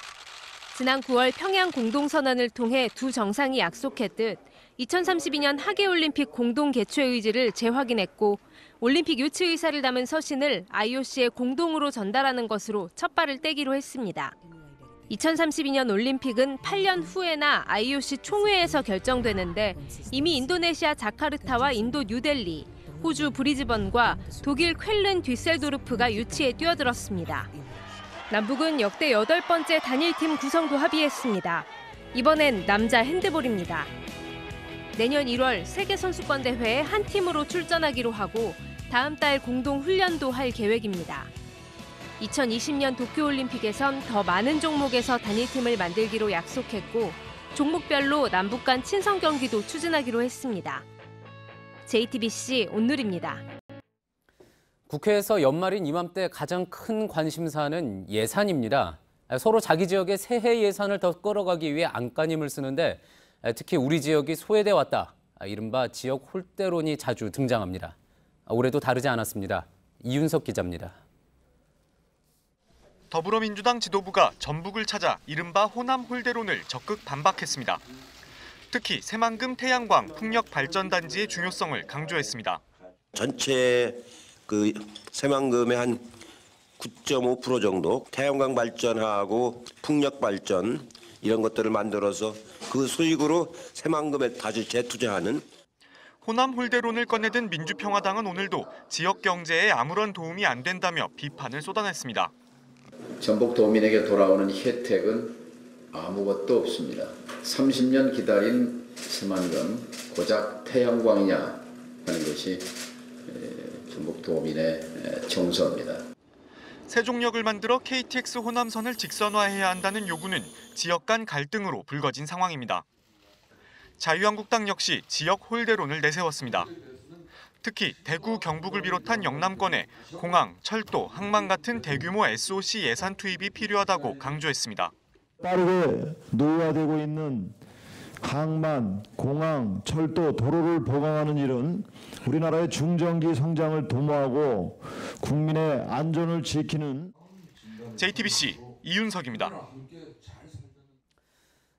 지난 9월 평양 공동선언을 통해 두 정상이 약속했듯 2032년 하계올림픽 공동 개최 의지를 재확인했고 올림픽 유치 의사를 담은 서신을 IOC에 공동으로 전달하는 것으로 첫 발을 떼기로 했습니다. 2032년 올림픽은 8년 후에나 IOC 총회에서 결정되는데 이미 인도네시아 자카르타와 인도 뉴델리, 호주 브리즈번과 독일 쾰른 뒤셀도르프가 유치에 뛰어들었습니다. 남북은 역대 8번째 단일팀 구성도 합의했습니다. 이번엔 남자 핸드볼입니다. 내년 1월 세계선수권대회에 한 팀으로 출전하기로 하고 다음 달 공동 훈련도 할 계획입니다. 2020년 도쿄올림픽에선 더 많은 종목에서 단일팀을 만들기로 약속했고 종목별로 남북 간 친선 경기도 추진하기로 했습니다. JTBC 온누리입니다. 국회에서 연말인 이맘때 가장 큰 관심사는 예산입니다. 서로 자기 지역의 새해 예산을 더 끌어가기 위해 안간힘을 쓰는데 특히 우리 지역이 소외돼 왔다. 이른바 지역 홀대론이 자주 등장합니다. 올해도 다르지 않았습니다. 이윤석 기자입니다. 더불어민주당 지도부가 전북을 찾아 이른바 호남 홀대론을 적극 반박했습니다. 특히 새만금 태양광 풍력 발전단지의 중요성을 강조했습니다. 전체 새만금의 한 9.5% 정도 태양광 발전하고 풍력 발전 이런 것들을 만들어서 그 수익으로 새만금에 다시 재투자하는. 호남 홀대론을 꺼내든 민주평화당은 오늘도 지역 경제에 아무런 도움이 안 된다며 비판을 쏟아냈습니다. 전북도민에게 돌아오는 혜택은 아무것도 없습니다. 30년 기다린 새만금 고작 태양광이냐 하는 것이 전북도민의 정서입니다. 세종역을 만들어 KTX 호남선을 직선화해야 한다는 요구는 지역 간 갈등으로 불거진 상황입니다. 자유한국당 역시 지역 홀대론을 내세웠습니다. 특히 대구, 경북을 비롯한 영남권에 공항, 철도, 항만 같은 대규모 SOC 예산 투입이 필요하다고 강조했습니다. 빠르게 노후화되고 있는 항만, 공항, 철도, 도로를 보강하는 일은 우리나라의 중장기 성장을 도모하고 국민의 안전을 지키는. JTBC 이윤석입니다.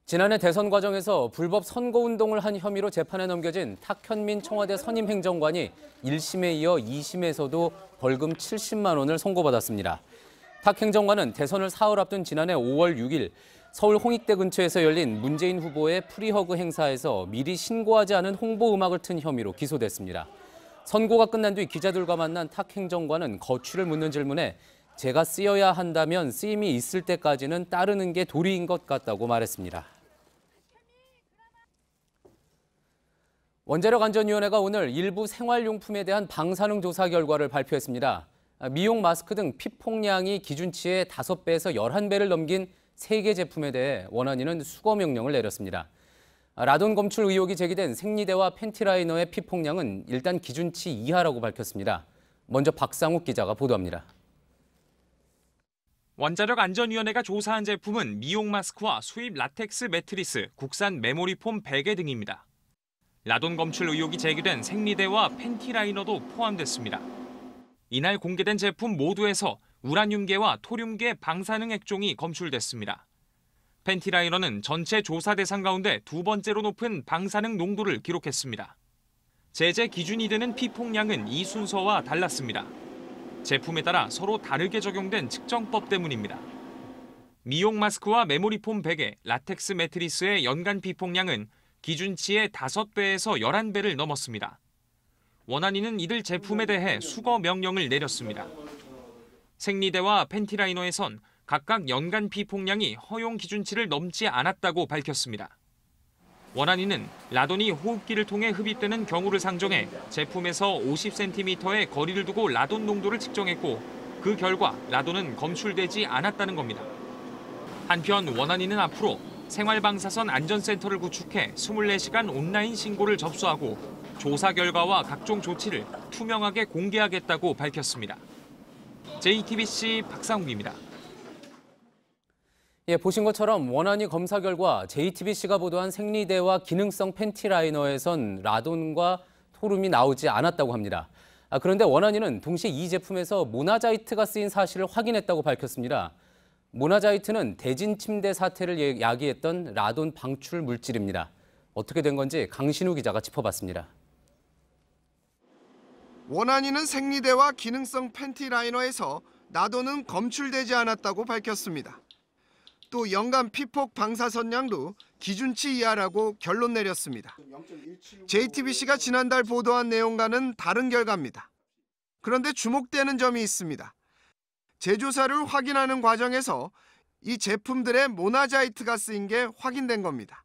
지난해 대선 과정에서 불법 선거운동을 한 혐의로 재판에 넘겨진 탁현민 청와대 선임 행정관이 1심에 이어 2심에서도 벌금 70만 원을 선고받았습니다. 탁 행정관은 대선을 사흘 앞둔 지난해 5월 6일 서울 홍익대 근처에서 열린 문재인 후보의 프리허그 행사에서 미리 신고하지 않은 홍보 음악을 튼 혐의로 기소됐습니다. 선고가 끝난 뒤 기자들과 만난 탁 행정관은 거취를 묻는 질문에 제가 쓰여야 한다면 쓰임이 있을 때까지는 따르는 게 도리인 것 같다고 말했습니다. 원자력안전위원회가 오늘 일부 생활용품에 대한 방사능 조사 결과를 발표했습니다. 미용 마스크 등 피폭량이 기준치의 5배에서 11배를 넘긴 3개 제품에 대해 원안위는 수거 명령을 내렸습니다. 라돈 검출 의혹이 제기된 생리대와 팬티라이너의 피폭량은 일단 기준치 이하라고 밝혔습니다. 먼저 박상욱 기자가 보도합니다. 원자력안전위원회가 조사한 제품은 미용 마스크와 수입 라텍스 매트리스, 국산 메모리폼 베개 등입니다. 라돈 검출 의혹이 제기된 생리대와 팬티라이너도 포함됐습니다. 이날 공개된 제품 모두에서 우라늄계와 토륨계 방사능 액종이 검출됐습니다. 팬티라이너는 전체 조사 대상 가운데 2번째로 높은 방사능 농도를 기록했습니다. 제재 기준이 되는 피폭량은 이 순서와 달랐습니다. 제품에 따라 서로 다르게 적용된 측정법 때문입니다. 미용 마스크와 메모리폼 베개, 라텍스 매트리스의 연간 피폭량은 기준치의 5배에서 11배를 넘었습니다. 원안위는 이들 제품에 대해 수거 명령을 내렸습니다. 생리대와 팬티라이너에선 각각 연간 피폭량이 허용 기준치를 넘지 않았다고 밝혔습니다. 원안위는 라돈이 호흡기를 통해 흡입되는 경우를 상정해 제품에서 50cm의 거리를 두고 라돈 농도를 측정했고 그 결과 라돈은 검출되지 않았다는 겁니다. 한편 원안위는 앞으로 생활방사선 안전센터를 구축해 24시간 온라인 신고를 접수하고 조사 결과와 각종 조치를 투명하게 공개하겠다고 밝혔습니다. JTBC 박상욱입니다. 보신 것처럼 원안위 검사 결과 JTBC가 보도한 생리대와 기능성 팬티라이너에선 라돈과 토륨이 나오지 않았다고 합니다. 그런데 원안위는 동시에 이 제품에서 모나자이트가 쓰인 사실을 확인했다고 밝혔습니다. 모나자이트는 대진 침대 사태를 야기했던 라돈 방출 물질입니다. 어떻게 된 건지 강신우 기자가 짚어봤습니다. 원안위는 생리대와 기능성 팬티라이너에서 라돈은 검출되지 않았다고 밝혔습니다. 또 연간 피폭 방사선량도 기준치 이하라고 결론 내렸습니다. JTBC가 지난달 보도한 내용과는 다른 결과입니다. 그런데 주목되는 점이 있습니다. 제조사를 확인하는 과정에서 이 제품들의 모나자이트가 쓰인 게 확인된 겁니다.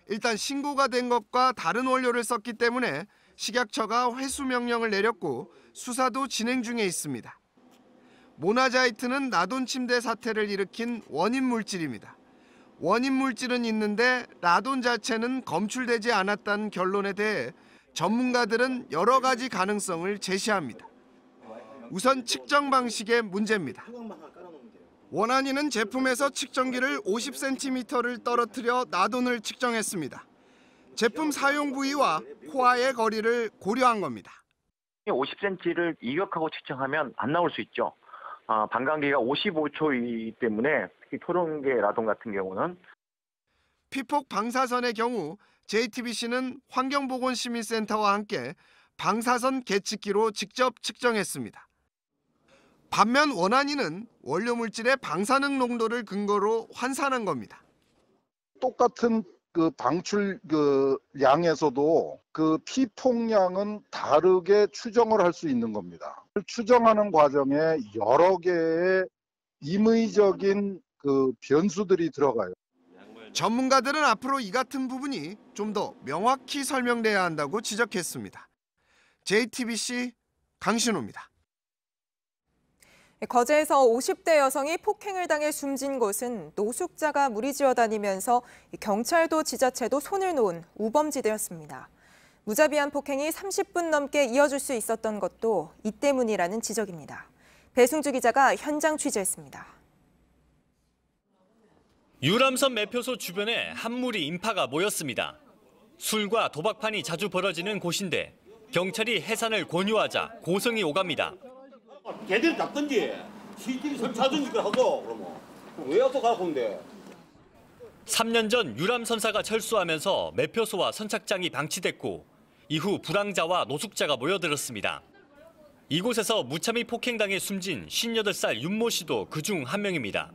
일단 신고가 된 것과 다른 원료를 썼기 때문에 식약처가 회수 명령을 내렸고 수사도 진행 중에 있습니다. 모나자이트는 라돈 침대 사태를 일으킨 원인 물질입니다. 원인 물질은 있는데 라돈 자체는 검출되지 않았다는 결론에 대해 전문가들은 여러 가지 가능성을 제시합니다. 우선 측정 방식의 문제입니다. 원안위는 제품에서 측정기를 50cm를 떨어뜨려 라돈을 측정했습니다. 제품 사용 부위와 코아의 거리를 고려한 겁니다. 50cm를 이격하고 측정하면 안 나올 수 있죠. 반감기가 55초이기 때문에 특히 토론계 라돈 같은 경우는 피폭 방사선의 경우 JTBC는 환경보건시민센터와 함께 방사선 계측기로 직접 측정했습니다. 반면 원안위는 원료 물질의 방사능 농도를 근거로 환산한 겁니다. 똑같은 방출 양에서도 피폭량은 다르게 추정을 할 수 있는 겁니다. 추정하는 과정에 여러 개의 임의적인 변수들이 들어가요. 전문가들은 앞으로 이 같은 부분이 좀 더 명확히 설명돼야 한다고 지적했습니다. JTBC 강신호입니다. 거제에서 50대 여성이 폭행을 당해 숨진 곳은 노숙자가 무리지어 다니면서 경찰도 지자체도 손을 놓은 우범지대였습니다. 무자비한 폭행이 30분 넘게 이어질 수 있었던 것도 이 때문이라는 지적입니다. 배승주 기자가 현장 취재했습니다. 유람선 매표소 주변에 한 무리 인파가 모였습니다. 술과 도박판이 자주 벌어지는 곳인데 경찰이 해산을 권유하자 고성이 오갑니다. 걔들 잡든지 CCTV 설치하든지 하고 그러면 왜 와서 가고 있는데. 3년 전 유람선사가 철수하면서 매표소와 선착장이 방치됐고 이후 불황자와 노숙자가 모여들었습니다. 이곳에서 무참히 폭행당해 숨진 58살 윤모 씨도 그중 한 명입니다.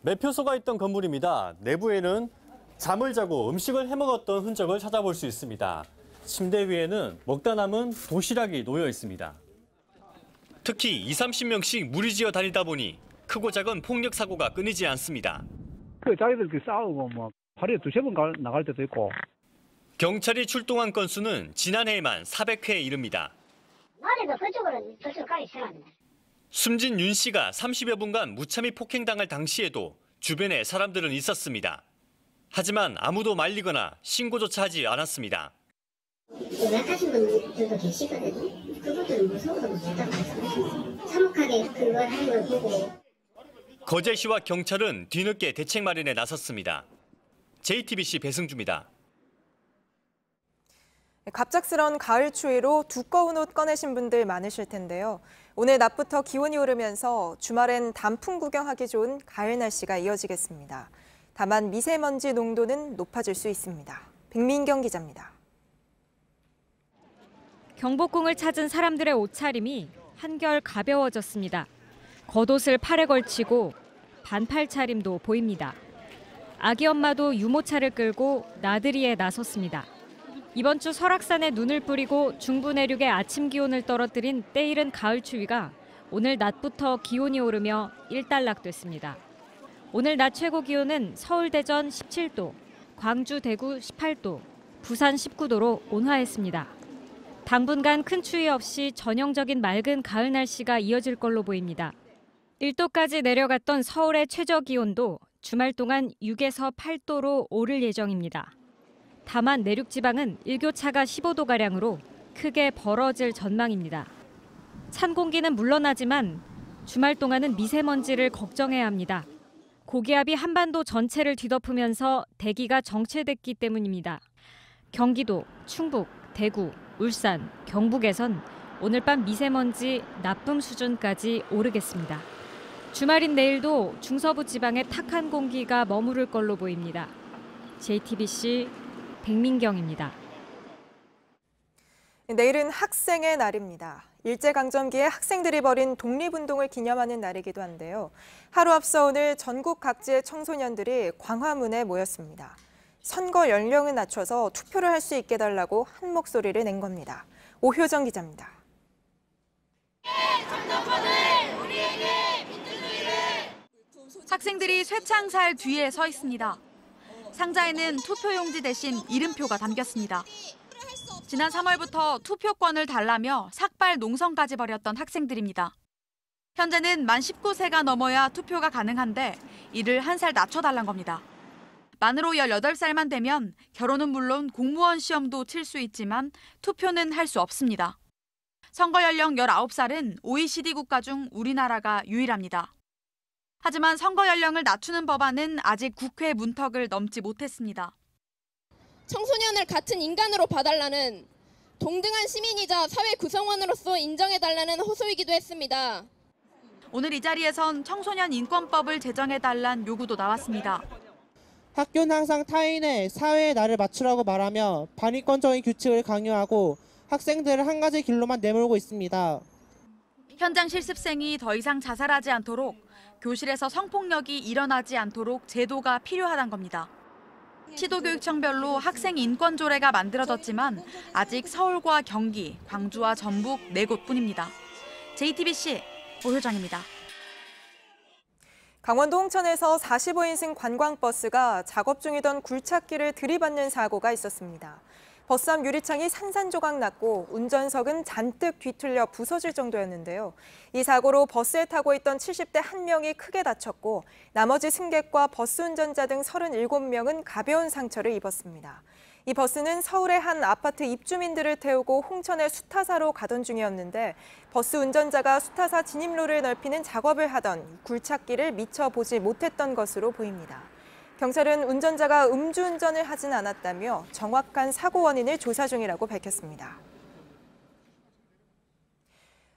매표소가 있던 건물입니다. 내부에는 잠을 자고 음식을 해먹었던 흔적을 찾아볼 수 있습니다. 침대 위에는 먹다 남은 도시락이 놓여 있습니다. 특히 20-30명씩 무리지어 다니다 보니 크고 작은 폭력 사고가 끊이지 않습니다. 자기들끼리 싸우고 하루에 2-3번 나갈 때도 있고. 경찰이 출동한 건수는 지난해에만 400회에 이릅니다. 말이 그래도 그쪽으로 저쪽까지 전합니다. 숨진 윤 씨가 30여 분간 무참히 폭행당할 당시에도 주변에 사람들은 있었습니다. 하지만 아무도 말리거나 신고조차 하지 않았습니다. 약하신 분들도 계시거든요. 그분들은 무서워서 못했다고 말씀하셨어요. 참혹하게 그걸 하는 걸 보고. 거제시와 경찰은 뒤늦게 대책 마련에 나섰습니다. JTBC 배승주입니다. 갑작스런 가을 추위로 두꺼운 옷 꺼내신 분들 많으실 텐데요. 오늘 낮부터 기온이 오르면서 주말엔 단풍 구경하기 좋은 가을 날씨가 이어지겠습니다. 다만 미세먼지 농도는 높아질 수 있습니다. 백민경 기자입니다. 경복궁을 찾은 사람들의 옷차림이 한결 가벼워졌습니다. 겉옷을 팔에 걸치고 반팔 차림도 보입니다. 아기 엄마도 유모차를 끌고 나들이에 나섰습니다. 이번 주 설악산에 눈을 뿌리고 중부 내륙의 아침 기온을 떨어뜨린 때이른 가을 추위가 오늘 낮부터 기온이 오르며 일단락됐습니다. 오늘 낮 최고 기온은 서울 대전 17도, 광주 대구 18도, 부산 19도로 온화했습니다. 당분간 큰 추위 없이 전형적인 맑은 가을 날씨가 이어질 걸로 보입니다. 1도까지 내려갔던 서울의 최저 기온도 주말 동안 6에서 8도로 오를 예정입니다. 다만 내륙 지방은 일교차가 15도가량으로 크게 벌어질 전망입니다. 찬 공기는 물론하지만 주말 동안은 미세먼지를 걱정해야 합니다. 고기압이 한반도 전체를 뒤덮으면서 대기가 정체됐기 때문입니다. 경기도, 충북, 대구, 울산, 경북에선 오늘 밤 미세먼지 나쁨 수준까지 오르겠습니다. 주말인 내일도 중서부 지방에 탁한 공기가 머무를 걸로 보입니다. JTBC 백민경입니다. 내일은 학생의 날입니다. 일제강점기에 학생들이 벌인 독립운동을 기념하는 날이기도 한데요. 하루 앞서 오늘 전국 각지의 청소년들이 광화문에 모였습니다. 선거 연령을 낮춰서 투표를 할 수 있게 해달라고 한 목소리를 낸 겁니다. 오효정 기자입니다. 학생들이 쇠창살 뒤에 서 있습니다. 상자에는 투표용지 대신 이름표가 담겼습니다. 지난 3월부터 투표권을 달라며 삭발 농성까지 벌였던 학생들입니다. 현재는 만 19세가 넘어야 투표가 가능한데 이를 한 살 낮춰달란 겁니다. 만으로 18살만 되면 결혼은 물론 공무원 시험도 칠 수 있지만 투표는 할 수 없습니다. 선거 연령 19살은 OECD 국가 중 우리나라가 유일합니다. 하지만 선거 연령을 낮추는 법안은 아직 국회 문턱을 넘지 못했습니다. 청소년을 같은 인간으로 봐달라는 동등한 시민이자 사회 구성원으로서 인정해달라는 호소이기도 했습니다. 오늘 이 자리에선 청소년 인권법을 제정해달란 요구도 나왔습니다. 학교는 항상 타인의 사회의 나를 맞추라고 말하며 반인권적인 규칙을 강요하고 학생들을 한 가지 길로만 내몰고 있습니다. 현장 실습생이 더 이상 자살하지 않도록 교실에서 성폭력이 일어나지 않도록 제도가 필요하단 겁니다. 시도교육청별로 학생 인권 조례가 만들어졌지만 아직 서울과 경기, 광주와 전북 4곳뿐입니다. JTBC 오효정입니다. 강원도 홍천에서 45인승 관광버스가 작업 중이던 굴착기를 들이받는 사고가 있었습니다. 버스 앞 유리창이 산산조각 났고 운전석은 잔뜩 뒤틀려 부서질 정도였는데요. 이 사고로 버스에 타고 있던 70대 1명이 크게 다쳤고 나머지 승객과 버스 운전자 등 37명은 가벼운 상처를 입었습니다. 이 버스는 서울의 한 아파트 입주민들을 태우고 홍천의 수타사로 가던 중이었는데 버스 운전자가 수타사 진입로를 넓히는 작업을 하던 굴착기를 미처 보지 못했던 것으로 보입니다. 경찰은 운전자가 음주운전을 하진 않았다며 정확한 사고 원인을 조사 중이라고 밝혔습니다.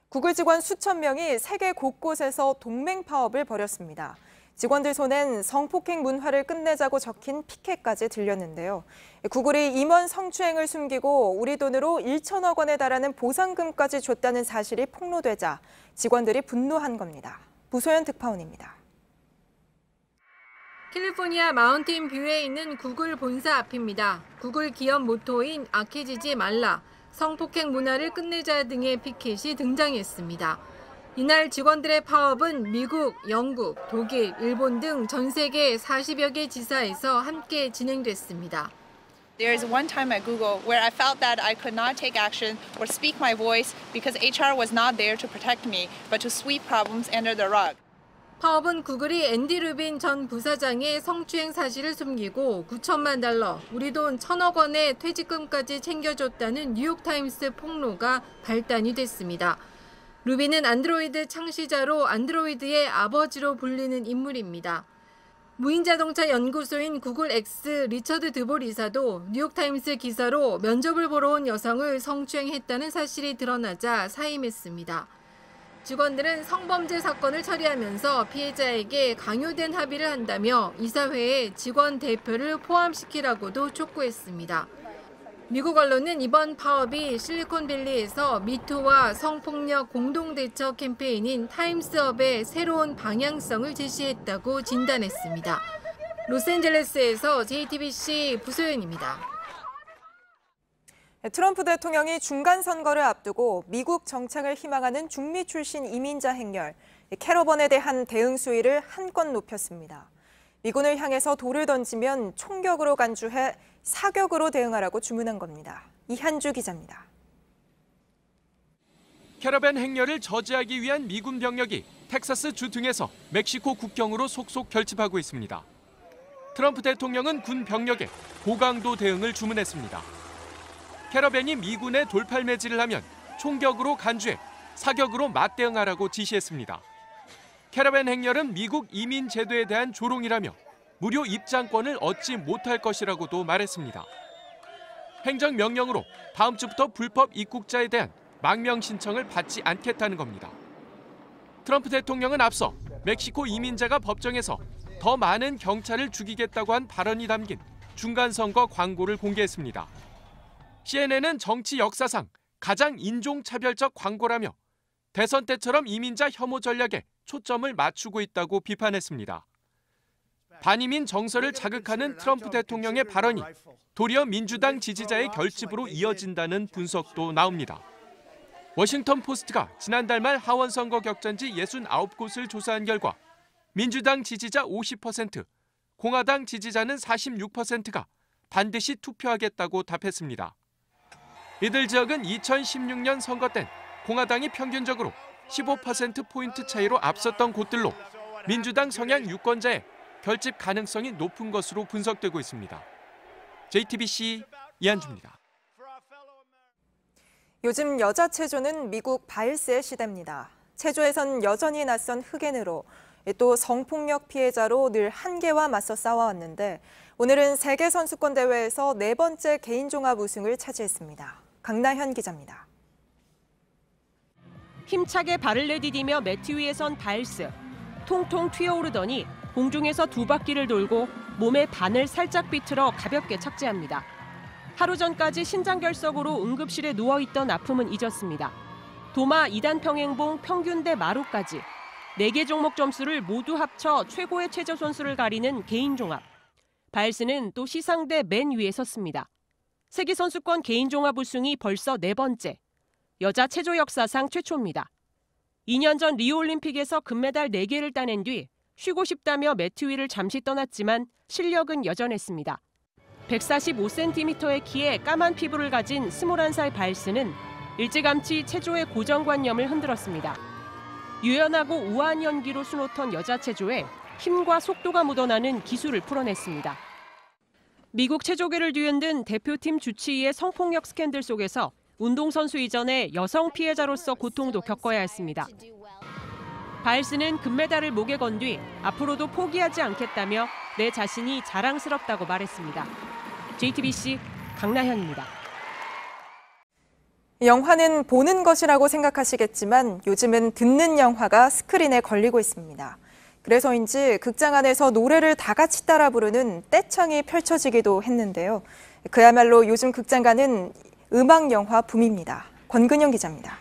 구글 직원 수천 명이 세계 곳곳에서 동맹 파업을 벌였습니다. 직원들 손엔 성폭행 문화를 끝내자고 적힌 피켓까지 들렸는데요. 구글이 임원 성추행을 숨기고 우리 돈으로 1천억 원에 달하는 보상금까지 줬다는 사실이 폭로되자 직원들이 분노한 겁니다. 부소연 특파원입니다. 캘리포니아 마운틴 뷰에 있는 구글 본사 앞입니다. 구글 기업 모토인 아끼지지 말라, 성폭행 문화를 끝내자 등의 피켓이 등장했습니다. 이날 직원들의 파업은 미국, 영국, 독일, 일본 등 전 세계 40여 개 지사에서 함께 진행됐습니다. There is one time at Google where I felt that I could not take action or speak my voice because HR was not there to protect me, but to sweep problems under the rug. 파업은 구글이 앤디 루빈 전 부사장의 성추행 사실을 숨기고 9천만 달러, 우리 돈 1,000억 원의 퇴직금까지 챙겨줬다는 뉴욕타임스 폭로가 발단이 됐습니다. 루빈은 안드로이드 창시자로 안드로이드의 아버지로 불리는 인물입니다. 무인자동차 연구소인 구글 X 리처드 드볼 이사도 뉴욕타임스 기사로 면접을 보러 온 여성을 성추행했다는 사실이 드러나자 사임했습니다. 직원들은 성범죄 사건을 처리하면서 피해자에게 강요된 합의를 한다며 이사회에 직원 대표를 포함시키라고도 촉구했습니다. 미국 언론은 이번 파업이 실리콘밸리에서 미투와 성폭력 공동대처 캠페인인 타임스업의 새로운 방향성을 제시했다고 진단했습니다. 로스앤젤레스에서 JTBC 부소연입니다. 트럼프 대통령이 중간 선거를 앞두고 미국 정착을 희망하는 중미 출신 이민자 행렬 캐러번에 대한 대응 수위를 한 건 높였습니다. 미군을 향해서 돌을 던지면 총격으로 간주해 사격으로 대응하라고 주문한 겁니다. 이한주 기자입니다. 캐러밴 행렬을 저지하기 위한 미군 병력이 텍사스 주 등에서 멕시코 국경으로 속속 결집하고 있습니다. 트럼프 대통령은 군 병력에 고강도 대응을 주문했습니다. 캐러밴이 미군의 돌팔매질을 하면 총격으로 간주해 사격으로 맞대응하라고 지시했습니다. 캐러밴 행렬은 미국 이민 제도에 대한 조롱이라며 무료 입장권을 얻지 못할 것이라고도 말했습니다. 행정명령으로 다음 주부터 불법 입국자에 대한 망명 신청을 받지 않겠다는 겁니다. 트럼프 대통령은 앞서 멕시코 이민자가 법정에서 더 많은 경찰을 죽이겠다고 한 발언이 담긴 중간선거 광고를 공개했습니다. CNN은 정치 역사상 가장 인종차별적 광고라며 대선 때처럼 이민자 혐오 전략에 초점을 맞추고 있다고 비판했습니다. 반이민 정서를 자극하는 트럼프 대통령의 발언이 도리어 민주당 지지자의 결집으로 이어진다는 분석도 나옵니다. 워싱턴 포스트가 지난달 말 하원 선거 격전지 69곳을 조사한 결과 민주당 지지자 50%, 공화당 지지자는 46%가 반드시 투표하겠다고 답했습니다. 이들 지역은 2016년 선거 땐 공화당이 평균적으로 15%포인트 차이로 앞섰던 곳들로 민주당 성향 유권자의 결집 가능성이 높은 것으로 분석되고 있습니다. JTBC 이한주입니다. 요즘 여자 체조는 미국 바이스의 시대입니다. 체조에선 여전히 낯선 흑인으로 또 성폭력 피해자로 늘 한계와 맞서 싸워왔는데 오늘은 세계선수권대회에서 4번째 개인 종합 우승을 차지했습니다. 강나현 기자입니다. 힘차게 발을 내디디며 매트 위에 선 바일스. 통통 튀어오르더니 공중에서 2바퀴를 돌고 몸의 반을 살짝 비틀어 가볍게 착지합니다. 하루 전까지 신장결석으로 응급실에 누워있던 아픔은 잊었습니다. 도마 2단 평행봉 평균대 마루까지 4개 종목 점수를 모두 합쳐 최고의 체조 선수를 가리는 개인 종합. 바일스는 또 시상대 맨 위에 섰습니다. 세계선수권 개인 종합 우승이 벌써 4번째. 여자 체조 역사상 최초입니다. 2년 전 리우올림픽에서 금메달 4개를 따낸 뒤 쉬고 싶다며 매트 위를 잠시 떠났지만 실력은 여전했습니다. 145cm의 키에 까만 피부를 가진 21살 바일스는 일찌감치 체조의 고정관념을 흔들었습니다. 유연하고 우아한 연기로 수놓던 여자 체조에 힘과 속도가 묻어나는 기술을 풀어냈습니다. 미국 체조계를 뒤흔든 대표팀 주치의의 성폭력 스캔들 속에서 운동선수 이전에 여성 피해자로서 고통도 겪어야 했습니다. 바일스는 금메달을 목에 건 뒤 앞으로도 포기하지 않겠다며 내 자신이 자랑스럽다고 말했습니다. JTBC 강나현입니다. 영화는 보는 것이라고 생각하시겠지만 요즘은 듣는 영화가 스크린에 걸리고 있습니다. 그래서인지 극장 안에서 노래를 다 같이 따라 부르는 떼창이 펼쳐지기도 했는데요. 그야말로 요즘 극장가는 음악 영화 붐입니다. 권근영 기자입니다.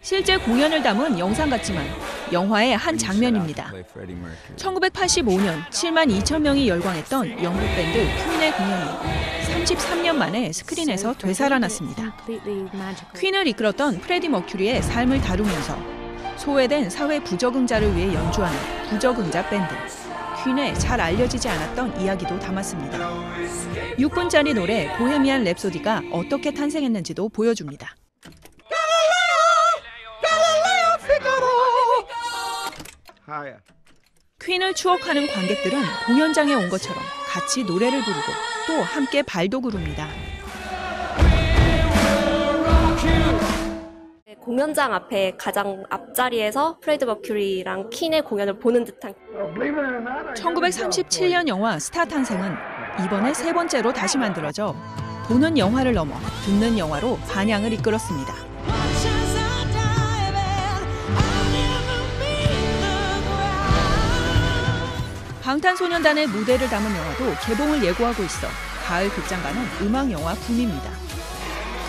실제 공연을 담은 영상 같지만 영화의 한 장면입니다. 1985년 7만 2천 명이 열광했던 영국 밴드 퀸의 공연이 33년 만에 스크린에서 되살아났습니다. 퀸을 이끌었던 프레디 머큐리의 삶을 다루면서 소외된 사회 부적응자를 위해 연주하는 부적응자 밴드. 퀸의 잘 알려지지 않았던 이야기도 담았습니다. 6분짜리 노래 보헤미안 랩소디가 어떻게 탄생했는지도 보여줍니다. 퀸을 추억하는 관객들은 공연장에 온 것처럼 같이 노래를 부르고 또 함께 발도 구릅니다. 공연장 앞에 가장 앞자리에서 프레드 머큐리랑 퀸의 공연을 보는 듯한 1937년 영화 스타 탄생은 이번에 3번째로 다시 만들어져 보는 영화를 넘어 듣는 영화로 반향을 이끌었습니다. 방탄소년단의 무대를 담은 영화도 개봉을 예고하고 있어 가을 극장가는 음악 영화 붐입니다.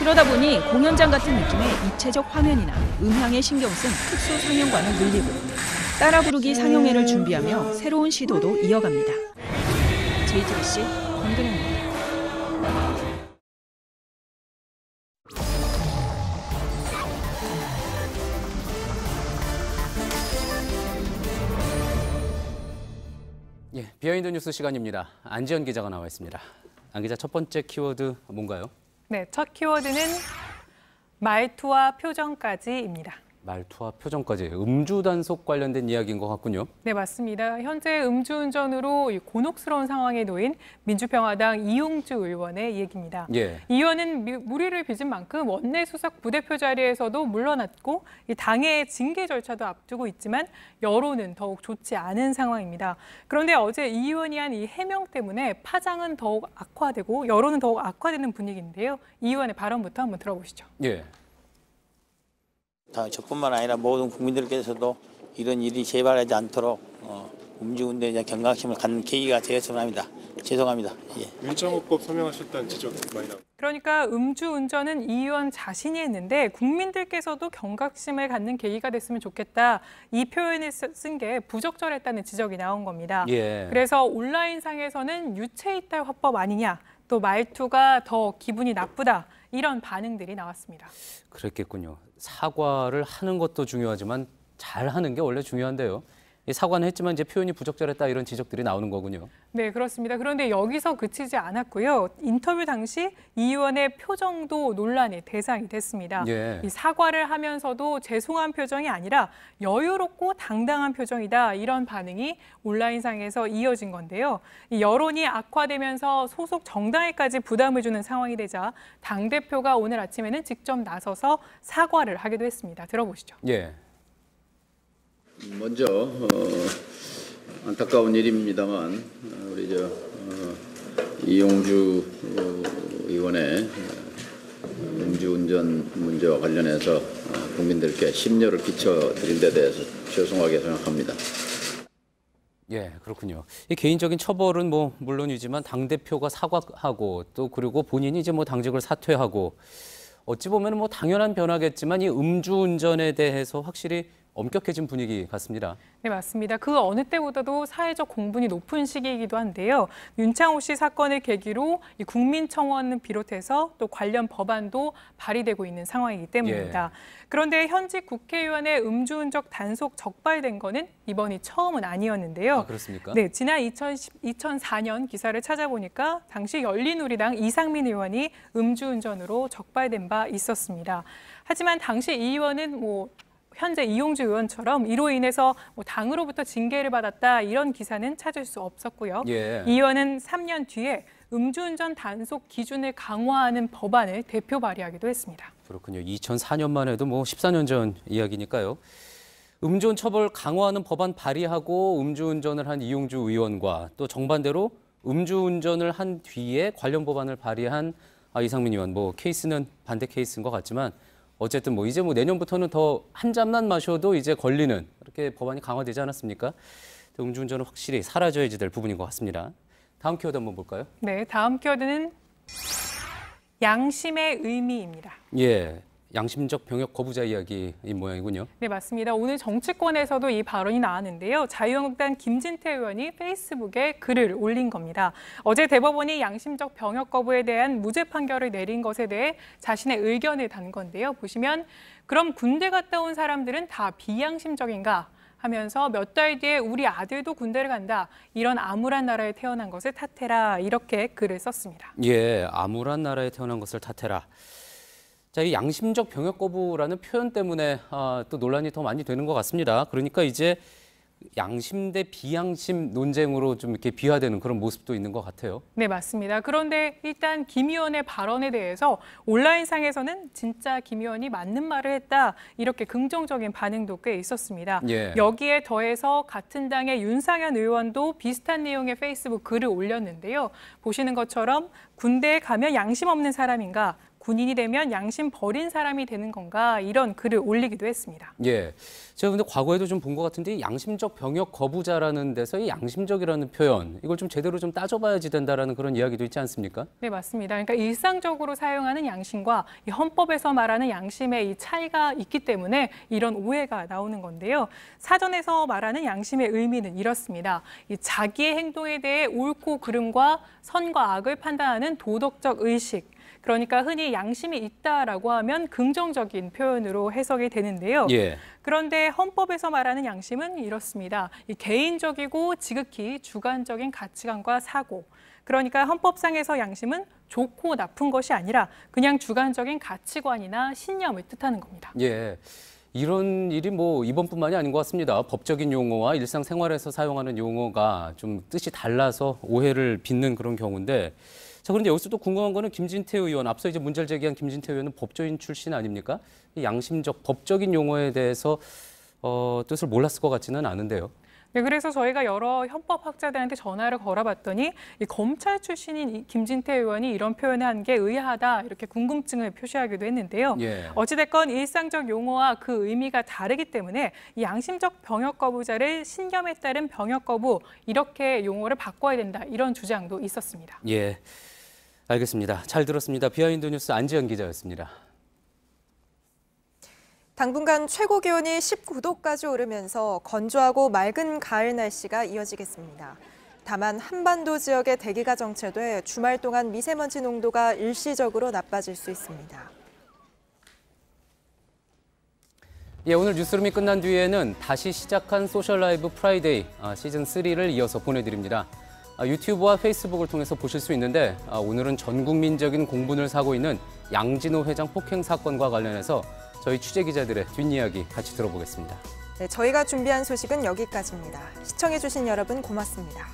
그러다 보니 공연장 같은 느낌의 입체적 화면이나 음향에 신경 쓴 특수 상영관을 늘리고 따라 부르기 상영회를 준비하며 새로운 시도도 이어갑니다. JTBC 권근영입니다. 예, 비하인드 뉴스 시간입니다. 안지연 기자가 나와 있습니다. 안 기자, 첫 번째 키워드 뭔가요? 네, 첫 키워드는 말투와 표정까지입니다. 말투와 표정까지 음주 단속 관련된 이야기인 것 같군요. 네, 맞습니다. 현재 음주운전으로 곤혹스러운 상황에 놓인 민주평화당 이용주 의원의 얘기입니다. 예. 이 의원은 무리를 빚은 만큼 원내 수석 부대표 자리에서도 물러났고 당의 징계 절차도 앞두고 있지만 여론은 더욱 좋지 않은 상황입니다. 그런데 어제 이 의원이 한 이 해명 때문에 파장은 더욱 악화되고 여론은 더욱 악화되는 분위기인데요. 이 의원의 발언부터 한번 들어보시죠. 예. 저뿐만 아니라 모든 국민들께서도 이런 일이 재발하지 않도록 음주운전에 대한 경각심을 갖는 계기가 되었으면 합니다. 죄송합니다. 예. 윤창호법 서명하셨다는 지적 많이 나옵니다. 그러니까 음주운전은 이 의원 자신이 했는데 국민들께서도 경각심을 갖는 계기가 됐으면 좋겠다. 이 표현을 쓴 게 부적절했다는 지적이 나온 겁니다. 예. 그래서 온라인상에서는 유체이탈 화법 아니냐, 또 말투가 더 기분이 나쁘다. 이런 반응들이 나왔습니다. 그랬겠군요. 사과를 하는 것도 중요하지만 잘하는 게 원래 중요한데요. 사과는 했지만 이제 표현이 부적절했다 이런 지적들이 나오는 거군요. 네, 그렇습니다. 그런데 여기서 그치지 않았고요. 인터뷰 당시 이 의원의 표정도 논란의 대상이 됐습니다. 예. 이 사과를 하면서도 죄송한 표정이 아니라 여유롭고 당당한 표정이다. 이런 반응이 온라인상에서 이어진 건데요. 이 여론이 악화되면서 소속 정당에까지 부담을 주는 상황이 되자 당대표가 오늘 아침에는 직접 나서서 사과를 하기도 했습니다. 들어보시죠. 예. 먼저 안타까운 일입니다만 우리 이용주 의원의 음주운전 문제와 관련해서 국민들께 심려를 끼쳐드린 데 대해서 죄송하게 생각합니다. 예, 그렇군요. 이 개인적인 처벌은 뭐 물론이지만 당대표가 사과하고 또 그리고 본인이 이제 뭐 당직을 사퇴하고 어찌 보면 뭐 당연한 변화겠지만 이 음주운전에 대해서 확실히 엄격해진 분위기 같습니다. 네, 맞습니다. 그 어느 때보다도 사회적 공분이 높은 시기이기도 한데요. 윤창호 씨 사건을 계기로 이 국민청원을 비롯해서 또 관련 법안도 발의되고 있는 상황이기 때문입니다. 예. 그런데 현직 국회의원의 음주운전 단속 적발된 거는 이번이 처음은 아니었는데요. 아, 그렇습니까? 네, 지난 2004년 기사를 찾아보니까 당시 열린우리당 이상민 의원이 음주운전으로 적발된 바 있었습니다. 하지만 당시 이 의원은 현재 이용주 의원처럼 이로 인해서 당으로부터 징계를 받았다 이런 기사는 찾을 수 없었고요. 예. 이 의원은 3년 뒤에 음주운전 단속 기준을 강화하는 법안을 대표 발의하기도 했습니다. 그렇군요. 2004년만 해도 14년 전 이야기니까요. 음주운 처벌 강화하는 법안 발의하고 음주운전을 한 이용주 의원과 또 정반대로 음주운전을 한 뒤에 관련 법안을 발의한 이상민 의원, 케이스는 반대 케이스인 것 같지만 어쨌든 이제 내년부터는 더 한 잔만 마셔도 이제 걸리는 이렇게 법안이 강화되지 않았습니까? 음주운전은 확실히 사라져야지 될 부분인 것 같습니다. 다음 키워드 한번 볼까요? 네, 다음 키워드는 양심의 의미입니다. 예, 양심적 병역 거부자 이야기인 모양이군요. 네, 맞습니다. 오늘 정치권에서도 이 발언이 나왔는데요. 자유한국당 김진태 의원이 페이스북에 글을 올린 겁니다. 어제 대법원이 양심적 병역 거부에 대한 무죄 판결을 내린 것에 대해 자신의 의견을 단 건데요. 보시면 그럼 군대 갔다 온 사람들은 다 비양심적인가? 하면서 몇 달 뒤에 우리 아들도 군대를 간다. 이런 암울한 나라에 태어난 것을 탓해라. 이렇게 글을 썼습니다. 예, 암울한 나라에 태어난 것을 탓해라. 자, 이 양심적 병역 거부라는 표현 때문에 또 논란이 더 많이 되는 것 같습니다. 그러니까 이제 양심 대 비양심 논쟁으로 좀 이렇게 비화되는 그런 모습도 있는 것 같아요. 네, 맞습니다. 그런데 일단 김 의원의 발언에 대해서 온라인상에서는 진짜 김 의원이 맞는 말을 했다. 이렇게 긍정적인 반응도 꽤 있었습니다. 예. 여기에 더해서 같은 당의 윤상현 의원도 비슷한 내용의 페이스북 글을 올렸는데요. 보시는 것처럼 군대에 가면 양심 없는 사람인가? 군인이 되면 양심 버린 사람이 되는 건가? 이런 글을 올리기도 했습니다. 예, 제가 근데 과거에도 좀 본 것 같은데 양심적 병역 거부자라는 데서 이 양심적이라는 표현 이걸 좀 제대로 좀 따져봐야지 된다라는 그런 이야기도 있지 않습니까? 네, 맞습니다. 그러니까 일상적으로 사용하는 양심과 이 헌법에서 말하는 양심의 이 차이가 있기 때문에 이런 오해가 나오는 건데요. 사전에서 말하는 양심의 의미는 이렇습니다. 이 자기의 행동에 대해 옳고 그름과 선과 악을 판단하는 도덕적 의식. 그러니까 흔히 양심이 있다라고 하면 긍정적인 표현으로 해석이 되는데요. 예. 그런데 헌법에서 말하는 양심은 이렇습니다. 이 개인적이고 지극히 주관적인 가치관과 사고. 그러니까 헌법상에서 양심은 좋고 나쁜 것이 아니라 그냥 주관적인 가치관이나 신념을 뜻하는 겁니다. 예. 이런 일이 뭐 이번뿐만이 아닌 것 같습니다. 법적인 용어와 일상생활에서 사용하는 용어가 좀 뜻이 달라서 오해를 빚는 그런 경우인데 자, 그런데 여기서 또 궁금한 거는 김진태 의원, 앞서 이제 문제를 제기한 김진태 의원은 법조인 출신 아닙니까? 이 양심적 법적인 용어에 대해서 뜻을 몰랐을 것 같지는 않은데요. 네, 그래서 저희가 여러 헌법학자들한테 전화를 걸어봤더니 이 검찰 출신인 이 김진태 의원이 이런 표현을 한 게 의아하다 이렇게 궁금증을 표시하기도 했는데요. 예. 어찌됐건 일상적 용어와 그 의미가 다르기 때문에 이 양심적 병역 거부자를 신념에 따른 병역 거부 이렇게 용어를 바꿔야 된다 이런 주장도 있었습니다. 예, 알겠습니다. 잘 들었습니다. 비하인드 뉴스 안지연 기자였습니다. 당분간 최고 기온이 19도까지 오르면서 건조하고 맑은 가을 날씨가 이어지겠습니다. 다만 한반도 지역에 대기가 정체돼 주말 동안 미세먼지 농도가 일시적으로 나빠질 수 있습니다. 예, 오늘 뉴스룸이 끝난 뒤에는 다시 시작한 소셜 라이브 프라이데이 시즌 3를 이어서 보내드립니다. 유튜브와 페이스북을 통해서 보실 수 있는데 오늘은 전 국민적인 공분을 사고 있는 양진호 회장 폭행 사건과 관련해서 저희 취재기자들의 뒷이야기 같이 들어보겠습니다. 네, 저희가 준비한 소식은 여기까지입니다. 시청해주신 여러분 고맙습니다.